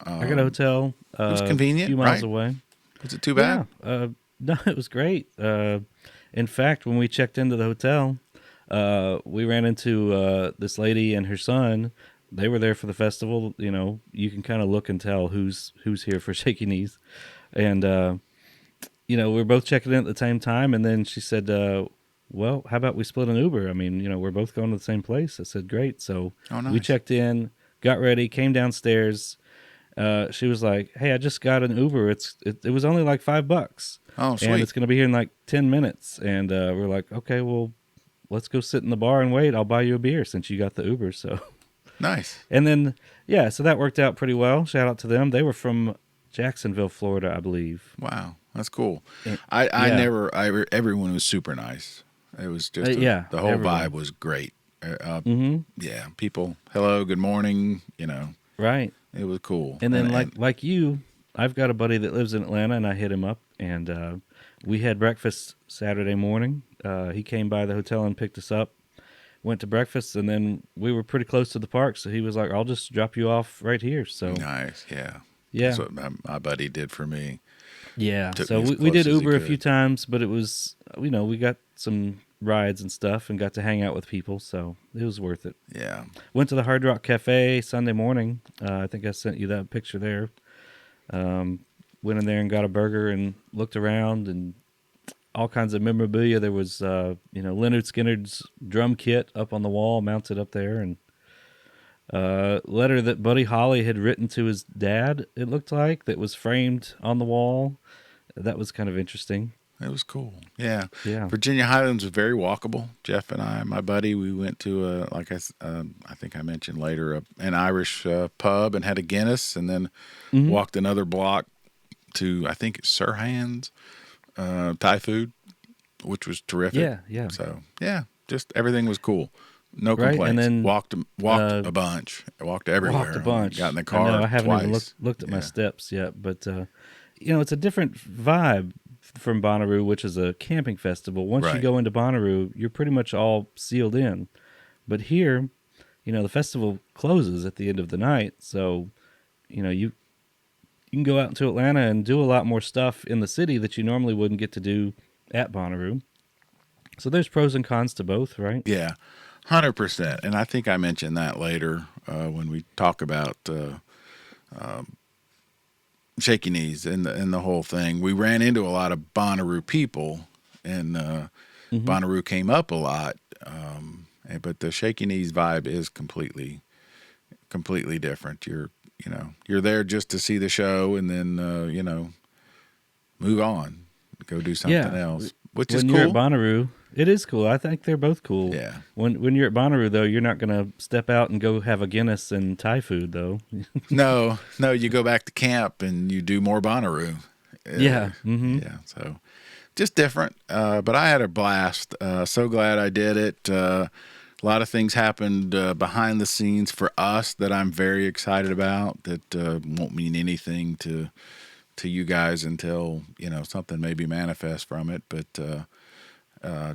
I got a hotel. was convenient, a few miles right? away. Was it too bad? Yeah. No, it was great. In fact, when we checked into the hotel, we ran into this lady and her son. They were there for the festival. You know, you can kind of look and tell who's here for Shaky Knees. And, you know, we were both checking in at the same time. And then she said, well, how about we split an Uber? I mean, you know, we're both going to the same place. I said, great. So Nice. we checked in, got ready, came downstairs. She was like, hey, I just got an Uber. It was only like $5. Oh, sweet. And it's going to be here in like 10 minutes. And we're like, okay, well, let's go sit in the bar and wait. I'll buy you a beer since you got the Uber. So Nice. And then, yeah, so that worked out pretty well. Shout out to them. They were from Jacksonville, Florida, I believe. Wow. That's cool. And- Everyone was super nice. It was just, yeah, the whole everyone. vibe was great. Mm-hmm. Yeah. People, hello, good morning, you know, Right. it was cool. And then, like you, I've got a buddy that lives in Atlanta, and I hit him up, and we had breakfast Saturday morning. He came by the hotel and picked us up, went to breakfast, and then we were pretty close to the park, so he was like, I'll just drop you off right here. So Nice. Yeah. yeah. That's what my buddy did for me. Yeah, Took so me as we did close as he Uber a could. few times, but it was, you know, we got some rides and stuff and got to hang out with people, so it was worth it. Yeah. Went to the Hard Rock Cafe Sunday morning. I think I sent you that picture there. Went in there and got a burger and looked around and all kinds of memorabilia. There was, you know, Leonard Skinner's drum kit up on the wall, mounted up there, and letter that Buddy Holly had written to his dad, it looked like, that was framed on the wall. That was kind of interesting. It was cool. Yeah. Yeah. Virginia Highlands was very walkable. Jeff and I, my buddy, we went to I think I mentioned later, an Irish pub and had a Guinness, and then Mm-hmm. walked another block to, I think it's Sirhan's Thai food, which was terrific. Yeah, yeah. So yeah, just everything was cool. No Right, complaints. and then, walked a bunch. Walked everywhere. Walked a bunch. Got in the car. I know, I haven't twice. even looked at my Yeah. steps yet, but you know, it's a different vibe from Bonnaroo, which is a camping festival. Once you Right. go into Bonnaroo, you're pretty much all sealed in. But here, you know, the festival closes at the end of the night, so you know, you can go out into Atlanta and do a lot more stuff in the city that you normally wouldn't get to do at Bonnaroo. So there's pros and cons to both, right? Yeah, 100%. And I think I mentioned that later when we talk about Shaky Knees and the whole thing. We ran into a lot of Bonnaroo people, and Bonnaroo came up a lot. But the Shaky Knees vibe is completely different. You're there just to see the show, and then move on, go do something else, which is When cool. you're at Bonnaroo, it is cool. I think they're both cool. Yeah. When you're at Bonnaroo, though, you're not going to step out and go have a Guinness and Thai food, though. No, you go back to camp and you do more Bonnaroo. Yeah. Mm-hmm. Yeah. So just different. But I had a blast. So glad I did it. A lot of things happened behind the scenes for us that I'm very excited about that won't mean anything to you guys until, something maybe manifests from it. But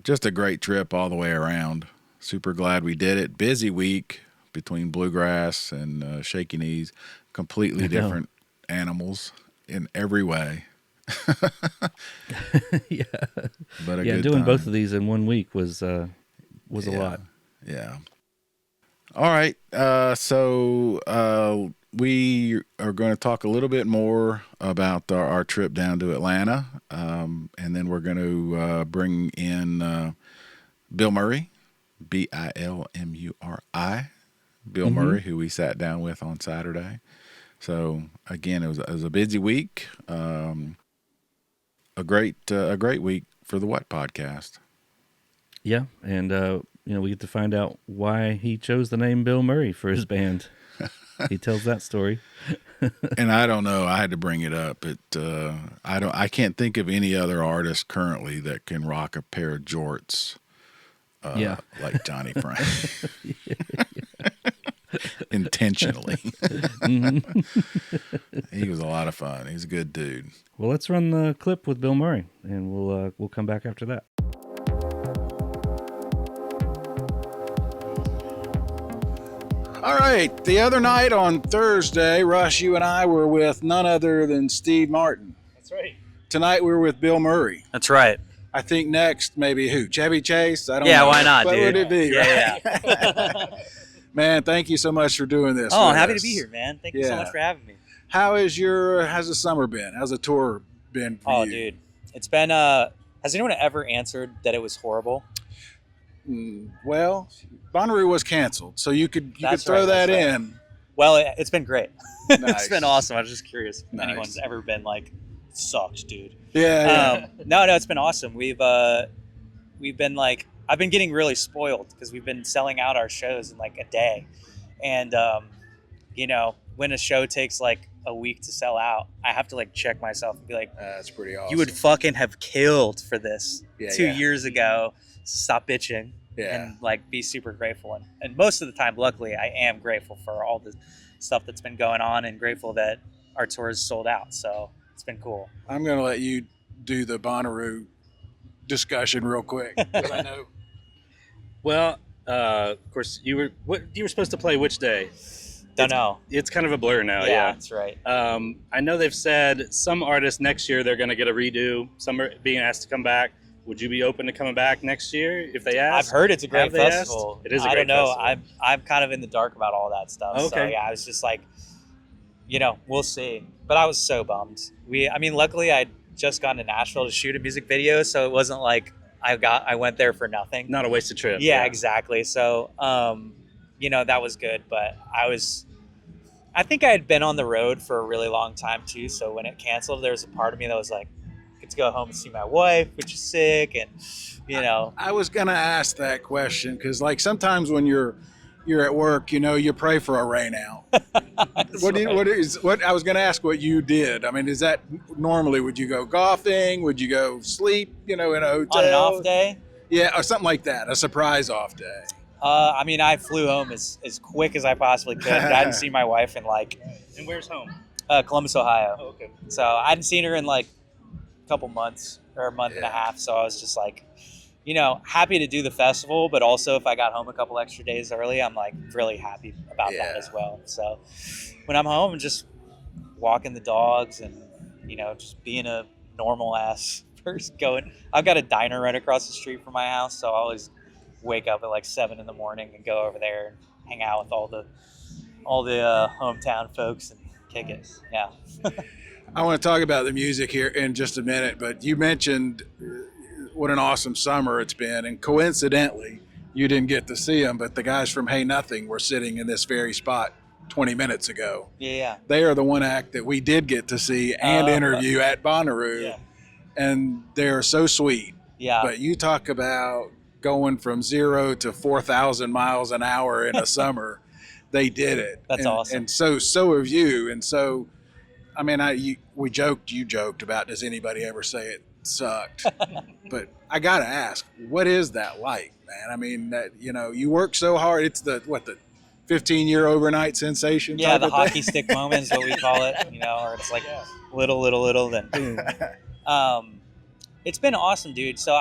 just a great trip all the way around. Super glad we did it. Busy week between Bluegrass and Shaky Knees. Completely different animals in every way. Yeah. But a Yeah, good doing time. both of these in 1 week was a lot. Yeah. All right. So we are going to talk a little bit more about our trip down to Atlanta. And then we're going to bring in Bill Murray, Bilmuri, Bill Murray, who we sat down with on Saturday. So again, it was a busy week. A great week for the What Podcast. Yeah, and we get to find out why he chose the name Bill Murray for his band. He tells that story. And I don't know. I had to bring it up. I can't think of any other artist currently that can rock a pair of jorts. Like Johnny Franck. Intentionally. He was a lot of fun. He's a good dude. Well, let's run the clip with Bill Murray, and we'll come back after that. All right. The other night on Thursday, Rush, you and I were with none other than Steve Martin. That's right. Tonight we were with Bilmuri. That's right. I think next maybe who? Chevy Chase? I don't know. Yeah, why not, what dude? would it be? Yeah, right? yeah. Man, thank you so much for doing this. Oh, with happy us. to be here, man. Thank you so much for having me. How's the summer been? How's the tour been for you? Dude. It's been, has anyone ever answered that it was horrible? Well, Bonnaroo was canceled, so you could That's throw right, that that's right. in. Well, it's been great. Nice. It's been awesome. I was just curious if Nice. anyone's ever been like, sucked, dude. Yeah. No, it's been awesome. We've been like, I've been getting really spoiled because we've been selling out our shows in like a day. And, you know, when a show takes like a week to sell out, I have to like check myself and be like, That's pretty awesome. you would fucking have killed for this two Yeah. years ago. Stop bitching. Yeah. And like be super grateful. And most of the time, luckily, I am grateful for all the stuff that's been going on and grateful that our tour is sold out. So it's been cool. I'm going to let you do the Bonnaroo discussion real quick. 'Cause I know. Well, of course, you were supposed to play which day? Don't know. It's kind of a blur now. Yeah, Yeah. that's right. I know they've said some artists next year they're going to get a redo. Some are being asked to come back. Would you be open to coming back next year if they ask? I've heard it's a great Have they asked? festival. It is a I great don't know. festival. I'm kind of in the dark about all that stuff. So Okay. yeah, I was just like, you know, we'll see. But I was so bummed. Luckily I'd just gone to Nashville to shoot a music video, so it wasn't like I went there for nothing. Not a wasted trip. Yeah, exactly. So, you know, that was good. But I think I had been on the road for a really long time too. So when it canceled, there was a part of me that was like, I get to go home and see my wife, which is sick. And, you know, I was going to ask that question because, like, sometimes when you're at work, you know, you pray for a rain out. What I was going to ask what you did. I mean, is that normally, would you go golfing? Would you go sleep, you know, in a hotel? on an off day. Yeah, or something like that, a surprise off day. I flew home as quick as I possibly could. I hadn't seen my wife in like And where's home? Columbus, Ohio. Oh, okay. So I hadn't seen her in like a couple months or a month and a half. So I was just like, you know, happy to do the festival, but also if I got home a couple extra days early, I'm like really happy about that as well. So when I'm home and just walking the dogs and, you know, just being a normal ass person I've got a diner right across the street from my house. So I always wake up at like 7 a.m. and go over there and hang out with all the hometown folks and kick it. Yeah. I want to talk about the music here in just a minute, but you mentioned what an awesome summer it's been, and coincidentally, you didn't get to see them, but the guys from Hey Nothing were sitting in this very spot 20 minutes ago. Yeah. They are the one act that we did get to see and interview at Bonnaroo, Yeah. and they are so sweet. Yeah. But you talk about going from 0 to 4,000 miles an hour in a summer. They did it. That's awesome. And so have you. And so, I mean, you joked about, does anybody ever say it sucked? But I got to ask, what is that like, man? I mean, that, you know, you work so hard. It's the 15-year overnight sensation? Yeah, type the of hockey thing? stick moment is what we call it, you know, or it's like little, then boom. It's been awesome, dude. So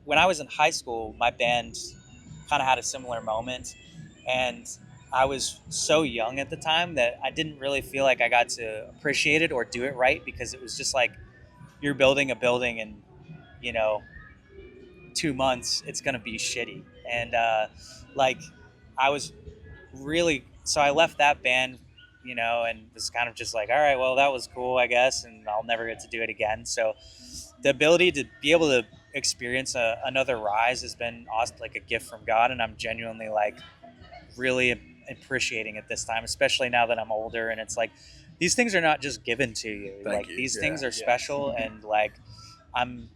when I was in high school, my band kind of had a similar moment, and I was so young at the time that I didn't really feel like I got to appreciate it or do it right, because it was just like, you're building a building and, you know, 2 months it's gonna be shitty. And I was really, so I left that band, you know, and was kind of just like, all right, well, that was cool, I guess, and I'll never get to do it again. So the ability to be able to experience another rise has been awesome, like a gift from God, and I'm genuinely like really appreciating it this time, especially now that I'm older, and it's like these things are not just given to you. Thank you. These Yeah. things are special, and like I'm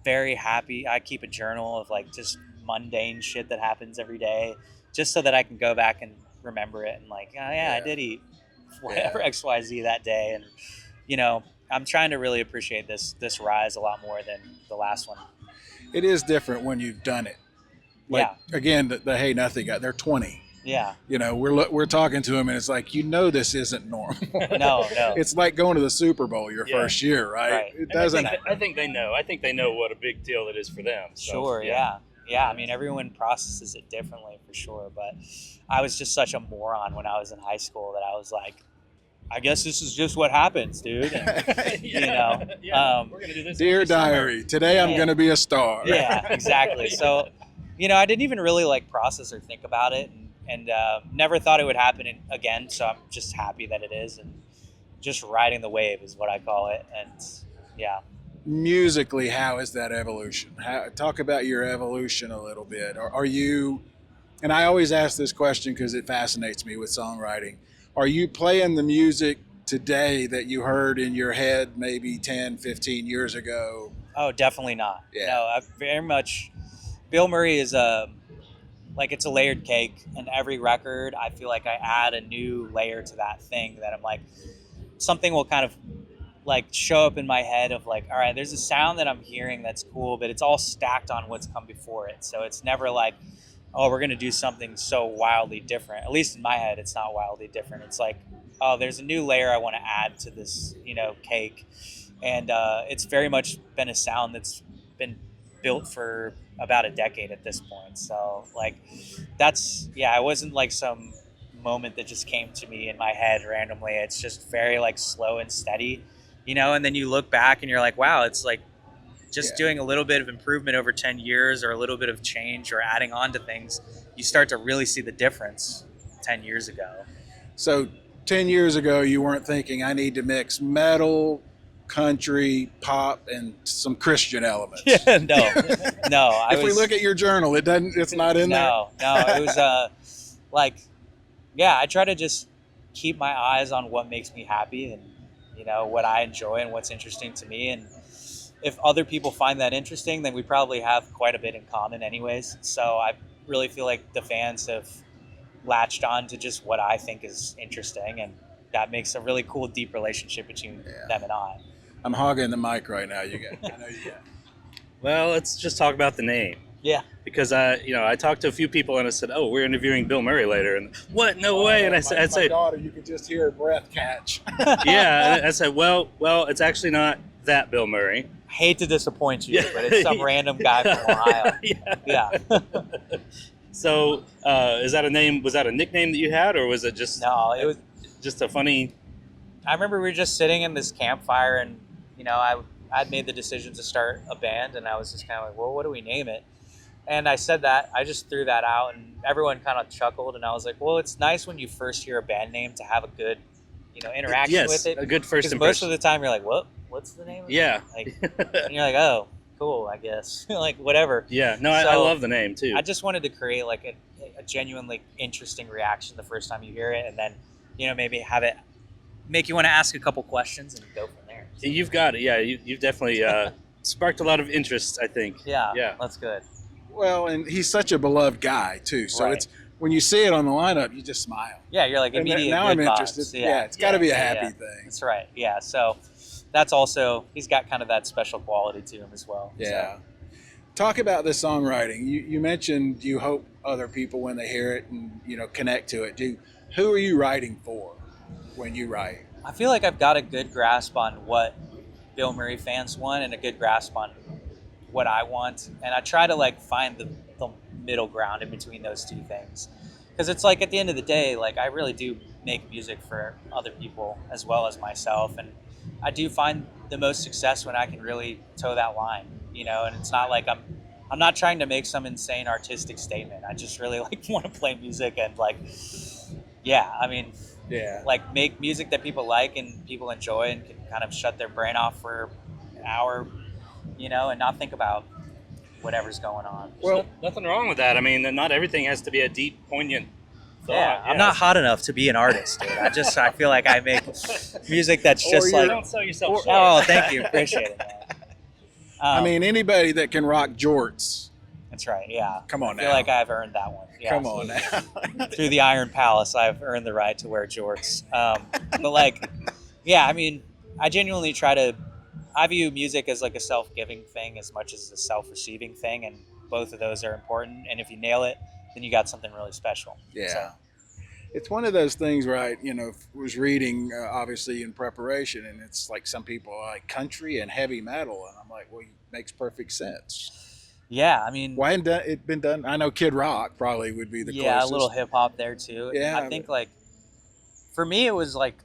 very happy. I keep a journal of like just mundane shit that happens every day, just so that I can go back and remember it and like, oh yeah, I did eat whatever XYZ that day, and you know, I'm trying to really appreciate this rise a lot more than the last one. It is different when you've done it. Like, again, the Hey Nothing guy, they're 20. Yeah. You know, we're talking to them, and it's like, you know, this isn't normal. No. It's like going to the Super Bowl your first year, right? It doesn't. I think they know. I think they know what a big deal it is for them. So, Sure. Yeah. I mean, everyone processes it differently for sure, but I was just such a moron when I was in high school that I was like, I guess this is just what happens, dude. And, you know, we're gonna do this. Dear every summer. diary, today I'm Yeah. going to be a star. Yeah, exactly. So, you know, I didn't even really like process or think about it, and never thought it would happen again. So I'm just happy that it is, and just riding the wave is what I call it. And yeah. Musically, how is that evolution? Talk about your evolution a little bit. Are you, and I always ask this question because it fascinates me with songwriting, are you playing the music today that you heard in your head maybe 10, 15 years ago? Oh, definitely not. Yeah. No, I very much. Bilmuri is like it's a layered cake, and every record I feel like I add a new layer to that thing that I'm like, something will kind of like show up in my head of like, all right, there's a sound that I'm hearing that's cool, but it's all stacked on what's come before it. So it's never like, oh, we're going to do something so wildly different. At least in my head, it's not wildly different. It's like, oh, there's a new layer I want to add to this, you know, cake. And it's very much been a sound that's been built for about a decade at this point. So like, that's, yeah, it wasn't like some moment that just came to me in my head randomly. It's just very like slow and steady, you know, and then you look back and you're like, wow, it's like just doing a little bit of improvement over 10 years or a little bit of change or adding on to things, you start to really see the difference 10 years ago. So 10 years ago, you weren't thinking, I need to mix metal, country, pop, and some Christian elements. Yeah, no. If we look at your journal, it's not in there. No, it was like, yeah, I try to just keep my eyes on what makes me happy and, you know, what I enjoy and what's interesting to me. And if other people find that interesting, then we probably have quite a bit in common anyways. So I really feel like the fans have latched on to just what I think is interesting, and that makes a really cool, deep relationship between them and I. I'm hogging the mic right now. I know you got. Well, let's just talk about the name. Yeah. Because I talked to a few people and I said, "Oh, we're interviewing Bilmuri later," and what? No way! And I said, my daughter, you could just hear her breath catch. "Yeah." And I said, "Well, it's actually not that Bilmuri." I hate to disappoint you, but it's some random guy from Ohio. Yeah. So, is that a name? Was that a nickname that you had, or was it just? No, it was just a funny. I remember we were just sitting in this campfire, and you know, I'd made the decision to start a band, and I was just kind of like, well, what do we name it? And I said that, I just threw that out, and everyone kind of chuckled, and I was like, well, it's nice when you first hear a band name to have a good, you know, interaction with it. A good first impression. Most of the time you're like, what's the name of it? Like, and you're like, oh, cool, I guess. Like, whatever. Yeah, no, So, I love the name, too. I just wanted to create, like, a genuinely interesting reaction the first time you hear it, and then, you know, maybe have it make you want to ask a couple questions and go from there. So. You've got it. Yeah, you've definitely sparked a lot of interest, I think. Yeah, that's good. Well, and he's such a beloved guy too. So it's when you see it on the lineup, you just smile. Yeah, you're like immediately. Now I'm interested. Yeah, it's got to be a happy thing. That's right. Yeah, so that's also he's got kind of that special quality to him as well. Yeah. So. Talk about the songwriting. You mentioned you hope other people when they hear it and connect to it. Who are you writing for when you write? I feel like I've got a good grasp on what Bilmuri fans want and a good grasp on what I want, and I try to like find the middle ground in between those two things, because it's like at the end of the day, like I really do make music for other people as well as myself, and I do find the most success when I can really toe that line, and it's not like I'm not trying to make some insane artistic statement. I just really like want to play music and like like make music that people like and people enjoy and can kind of shut their brain off for an hour, and not think about whatever's going on. Well, nothing wrong with that. I mean, not everything has to be a deep, poignant thought. Yeah, I'm not hot enough to be an artist, dude. I feel like I make music that's just like. Don't sell yourself short. Oh, thank you, appreciate it, man. I mean, anybody that can rock jorts. That's right. Yeah. Come on now. I feel like I've earned that one. Yeah. Come on now. Through the Iron Palace, I've earned the right to wear jorts. But like, yeah, I mean, I genuinely I view music as like a self-giving thing as much as a self-receiving thing, and both of those are important. And if you nail it, then you got something really special. Yeah. So. It's one of those things, right? Was reading obviously in preparation, and it's like some people are like country and heavy metal, and I'm like, well, it makes perfect sense. Yeah, I mean, why hadn't it been done? I know Kid Rock probably would be the closest. Yeah, a little hip hop there too. Yeah, I think like For me, it was like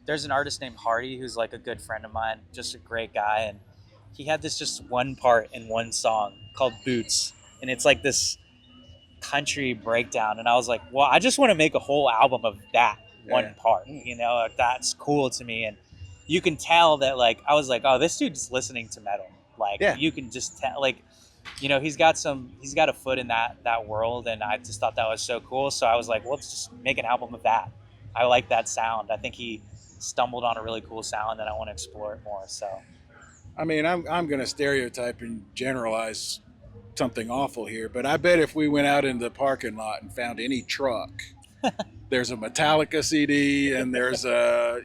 there's an artist named Hardy who's like a good friend of mine, just a great guy, and he had this just one part in one song called Boots, and it's like this country breakdown, and I was like, well, I just want to make a whole album of that one part, like, that's cool to me. And you can tell that, like, I was like, oh, this dude's listening to metal, like, you can just tell, like, he's got a foot in that world, and I just thought that was so cool. So I was like, well, let's just make an album of that. I like that sound. I think he stumbled on a really cool sound, and I want to explore it more. So I mean, I'm going to stereotype and generalize something awful here, but I bet if we went out in the parking lot and found any truck, there's a Metallica CD and there's a,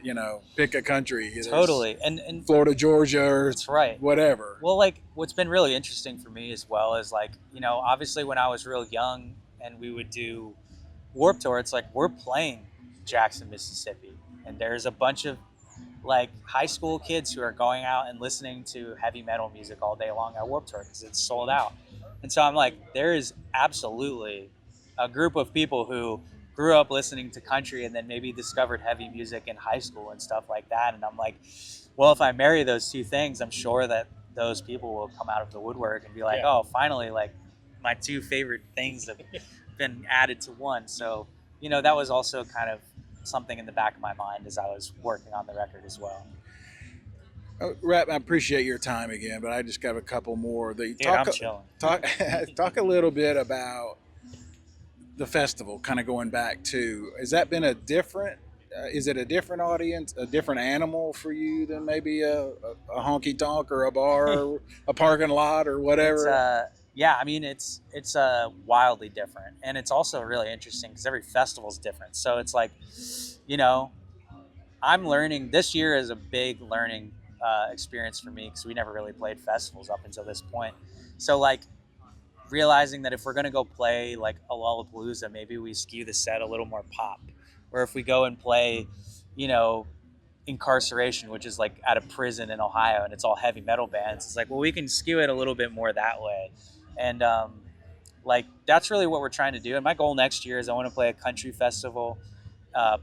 pick a country. Totally. And Florida, Georgia, or that's right. Whatever. Well, like, what's been really interesting for me as well is, like, obviously when I was real young and we would do Warped Tour, it's like we're playing Jackson, Mississippi, and there's a bunch of like high school kids who are going out and listening to heavy metal music all day long at Warped Tour because it's sold out. And so I'm like, there is absolutely a group of people who grew up listening to country and then maybe discovered heavy music in high school and stuff like that. And I'm like, well, if I marry those two things, I'm sure that those people will come out of the woodwork and be like, oh, finally, like, my two favorite things have been added to one. So, that was also kind of something in the back of my mind as I was working on the record as well. Rap, I appreciate your time again, but I just got a couple more. Dude, I'm chilling. Talk a little bit about the festival, kind of going back to, has that been is it a different audience, a different animal for you than maybe a honky tonk or a bar or a parking lot or whatever? Yeah, I mean, it's wildly different, and it's also really interesting because every festival is different. So it's like, I'm learning. This year is a big learning experience for me because we never really played festivals up until this point. So, like, realizing that if we're gonna go play like a Lollapalooza, maybe we skew the set a little more pop, or if we go and play, Incarceration, which is like at a prison in Ohio and it's all heavy metal bands, it's like, well, we can skew it a little bit more that way. And like, that's really what we're trying to do. And my goal next year is I want to play a country festival,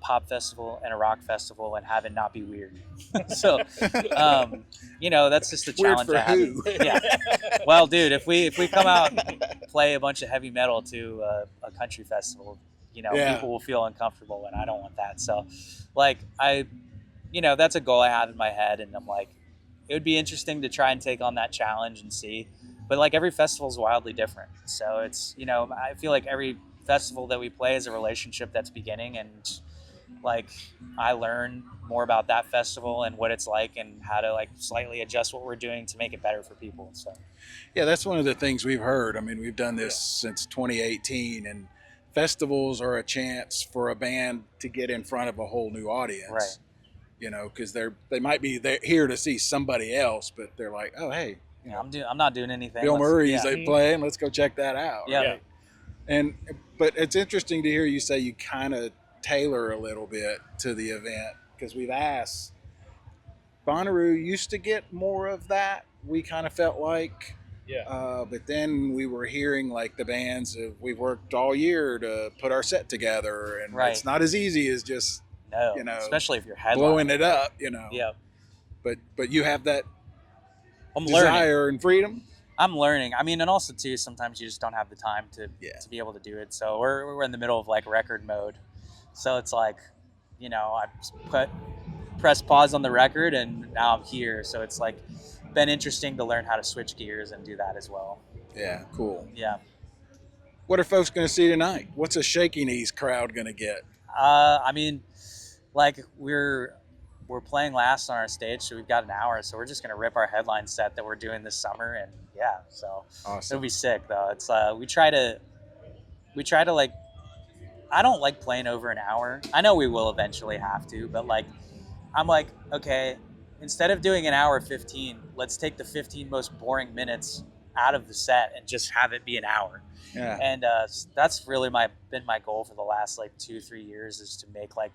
pop festival, and a rock festival, and have it not be weird. So that's just a challenge I have. Yeah. Well, dude, if we come out and play a bunch of heavy metal to a country festival, people will feel uncomfortable, and I don't want that. So, like, that's a goal I have in my head, and I'm like, it would be interesting to try and take on that challenge and see. But, like, every festival is wildly different. So it's, I feel like every festival that we play is a relationship that's beginning, and, like, I learn more about that festival and what it's like and how to, like, slightly adjust what we're doing to make it better for people. So, yeah, that's one of the things we've heard. I mean, we've done this since 2018, and festivals are a chance for a band to get in front of a whole new audience. Right. Because they might be here to see somebody else, but they're like, oh, hey, I'm not doing anything. Bilmuri's they playing. Let's go check that out. Yeah. Right? But it's interesting to hear you say you kind of tailor a little bit to the event, because we've asked. Bonnaroo used to get more of that. We kind of felt like. Yeah. But then we were hearing like the bands we've worked all year to put our set together, and it's not as easy as just especially if you're headlining, blowing it up, Yeah. But you have that I'm desire learning. and freedom. I'm learning. I mean, and also too, sometimes you just don't have the time to be able to do it. So we're in the middle of like record mode. So it's like, I press pause on the record, and now I'm here. So it's like been interesting to learn how to switch gears and do that as well. Yeah, cool. Yeah. What are folks going to see tonight? What's a Shaky Knees crowd going to get? I mean, like, we're playing last on our stage, so we've got an hour. So we're just gonna rip our headline set that we're doing this summer, and so awesome. It'll be sick though. It's we try to like, I don't like playing over an hour. I know we will eventually have to, but like, I'm like, okay, instead of doing an hour 15, let's take the 15 most boring minutes out of the set and just have it be an hour. Yeah. And that's really been my goal for the last like 2-3 years, is to make like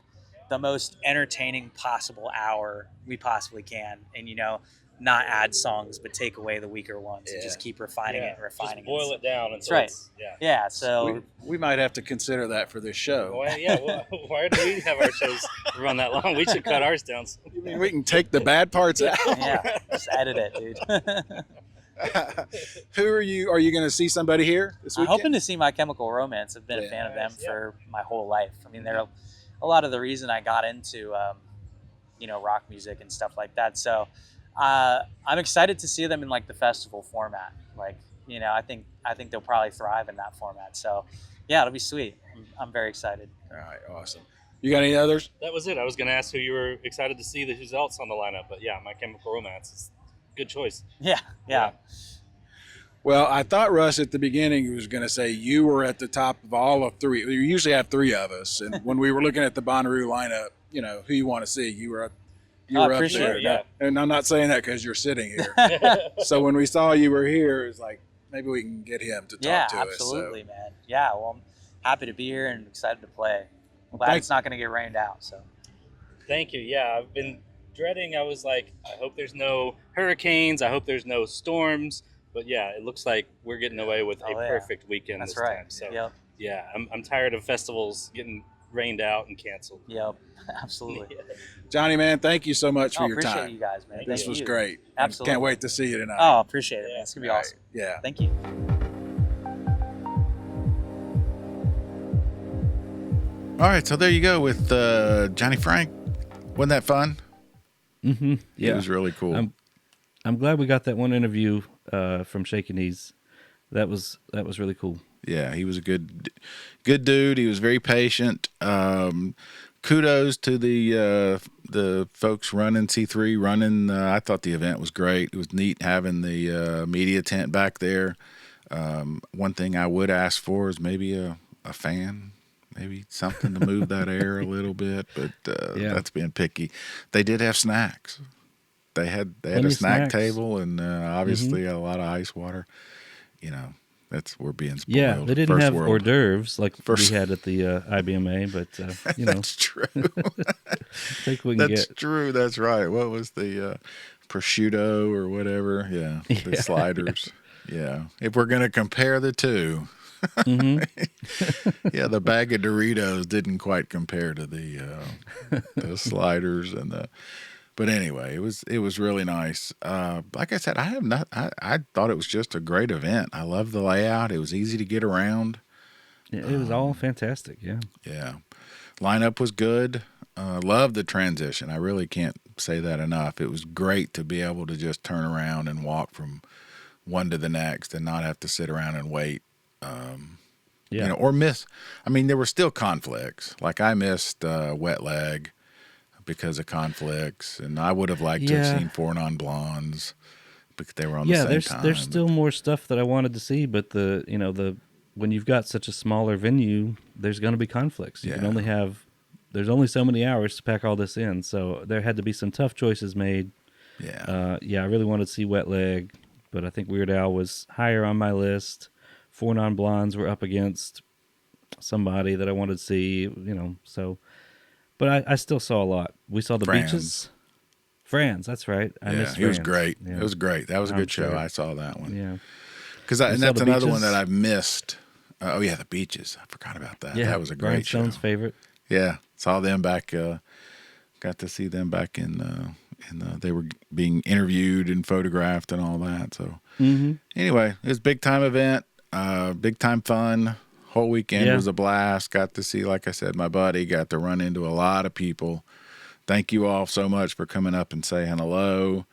the most entertaining possible hour we possibly can. And not add songs, but take away the weaker ones and just keep refining it and refining just boil it down That's until right. it's Yeah. So We might have to consider that for this show. why do we have our shows run that long? We should cut ours down. You mean we can take the bad parts out? yeah, just edit it, dude. Who are you? Are you going to see somebody here this I'm weekend? hoping to see My Chemical Romance. I've been a fan of them for my whole life. I mean, they're a lot of the reason I got into, rock music and stuff like that. So I'm excited to see them in like the festival format. Like, I think they'll probably thrive in that format. So yeah, it'll be sweet. I'm very excited. All right, awesome. You got any others? That was it. I was going to ask who you were excited to see, who's else on the lineup. But yeah, My Chemical Romance is a good choice. Yeah. Well, I thought Russ at the beginning was going to say you were at the top of all of three. You usually have three of us, and when we were looking at the Bonnaroo lineup, who you want to see, you were up appreciate there. it, yeah. And I'm not saying that because you're sitting here. So when we saw you were here, it was like maybe we can get him to talk to absolutely, us. man. Yeah, well, I'm happy to be here and excited to play. I'm glad it's not going to get rained out. So Thank you. Yeah, I've been dreading. I was like, I hope there's no hurricanes. I hope there's no storms. But yeah, it looks like we're getting away with a perfect weekend That's this right. time. So Yep. yeah, I'm tired of festivals getting rained out and canceled. Yep. Absolutely. Johnny, man, thank you so much for your appreciate time. you guys, man. This Thank was you. great. Absolutely. Can't wait to see you tonight. Oh, appreciate it, man. It's going to be All awesome. right. Yeah. Thank you. All right, so there you go with Johnny Franck. Wasn't that fun? Mm-hmm. Yeah, It was really cool. I'm glad we got that one interview from Shaky Knees. That was really cool. Yeah, he was a good dude. He was very patient. Kudos to the folks running C3 running. I thought the event was great. It was neat having the media tent back there. One thing I would ask for is maybe a fan, maybe something to move that air a little bit. But that's being picky. They did have snacks. They had Plenty a of snack snacks. table and obviously a lot of ice water. We're being spoiled. Yeah, they didn't First have world. hors d'oeuvres like First- we had at the IBMA, but That's true. I think we can That's get. true. That's right. What was the prosciutto or whatever? Yeah, the Yeah. sliders. Yeah. If we're gonna compare the two, Mm-hmm. yeah, the bag of Doritos didn't quite compare to the sliders and the. But anyway, it was really nice. Like I said, I thought it was just a great event. I love the layout. It was easy to get around. Yeah, it was all fantastic. Yeah. Yeah. Lineup was good. Loved the transition. I really can't say that enough. It was great to be able to just turn around and walk from one to the next and not have to sit around and wait. Yeah. Or miss. I mean, there were still conflicts. Like I missed Wet Leg because of conflicts, and I would have liked to have seen Four Non Blondes because they were on the same time. There's still more stuff that I wanted to see, but when you've got such a smaller venue, there's going to be conflicts. You can only there's only so many hours to pack all this in, so there had to be some tough choices made. Yeah. I really wanted to see Wet Leg, but I think Weird Al was higher on my list. Four Non Blondes were up against somebody that I wanted to see, so. But I still saw a lot. We saw the Beaches. Franz, that's right. I missed It was Franz. great. Yeah. It was great. That was a good show. sure. I saw that one. Yeah. And saw that's the another one Beaches. that I've missed. The Beaches. I forgot about that. Yeah. That was a Brian great show. Stone's favorite. Yeah, saw them back. Got to see them back in they were being interviewed and photographed and all that. So anyway, it was a big time event, big time fun. Whole weekend was a blast. Got to see, like I said, my buddy. Got to run into a lot of people. Thank you all so much for coming up and saying hello.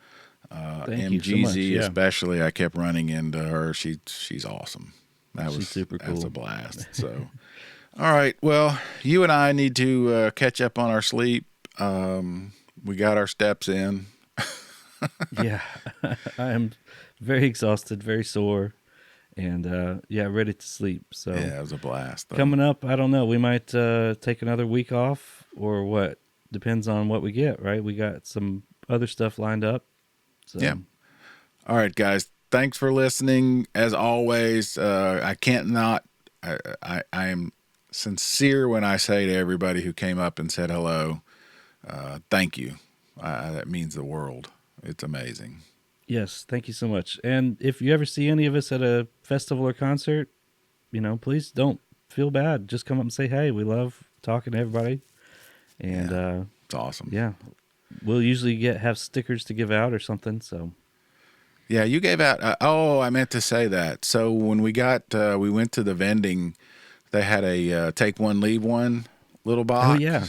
Thank you so MGZ much, yeah. especially. I kept running into her. She's awesome. She's super That was cool. a blast. So, all right. Well, you and I need to catch up on our sleep. We got our steps in. Yeah. I am very exhausted, very sore, and ready to sleep. So Yeah, it was a blast. Though. coming up, I don't know. We might take another week off or what? Depends on what we get, right? We got some other stuff lined up. So. Yeah. All right, guys. Thanks for listening. As always, I can't not. I am sincere when I say to everybody who came up and said hello, thank you. That means the world. It's amazing. Yes, thank you so much. And if you ever see any of us at a festival or concert, please don't feel bad. Just come up and say hey. We love talking to everybody. And It's awesome. yeah, we'll usually have stickers to give out or something. So Yeah, you gave out. I meant to say that. So when we went to the vending, they had a take one, leave one little box. Oh yeah.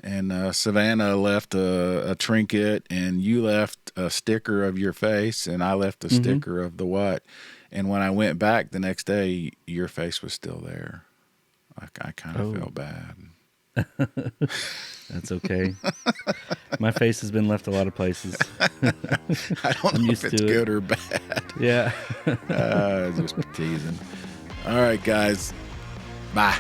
And Savannah left a trinket, and you left a sticker of your face, and I left a sticker of the what. And when I went back the next day, your face was still there. I kind of felt bad. That's okay. My face has been left a lot of places. I don't know if it's good or bad. Yeah. Just teasing. All right, guys. Bye.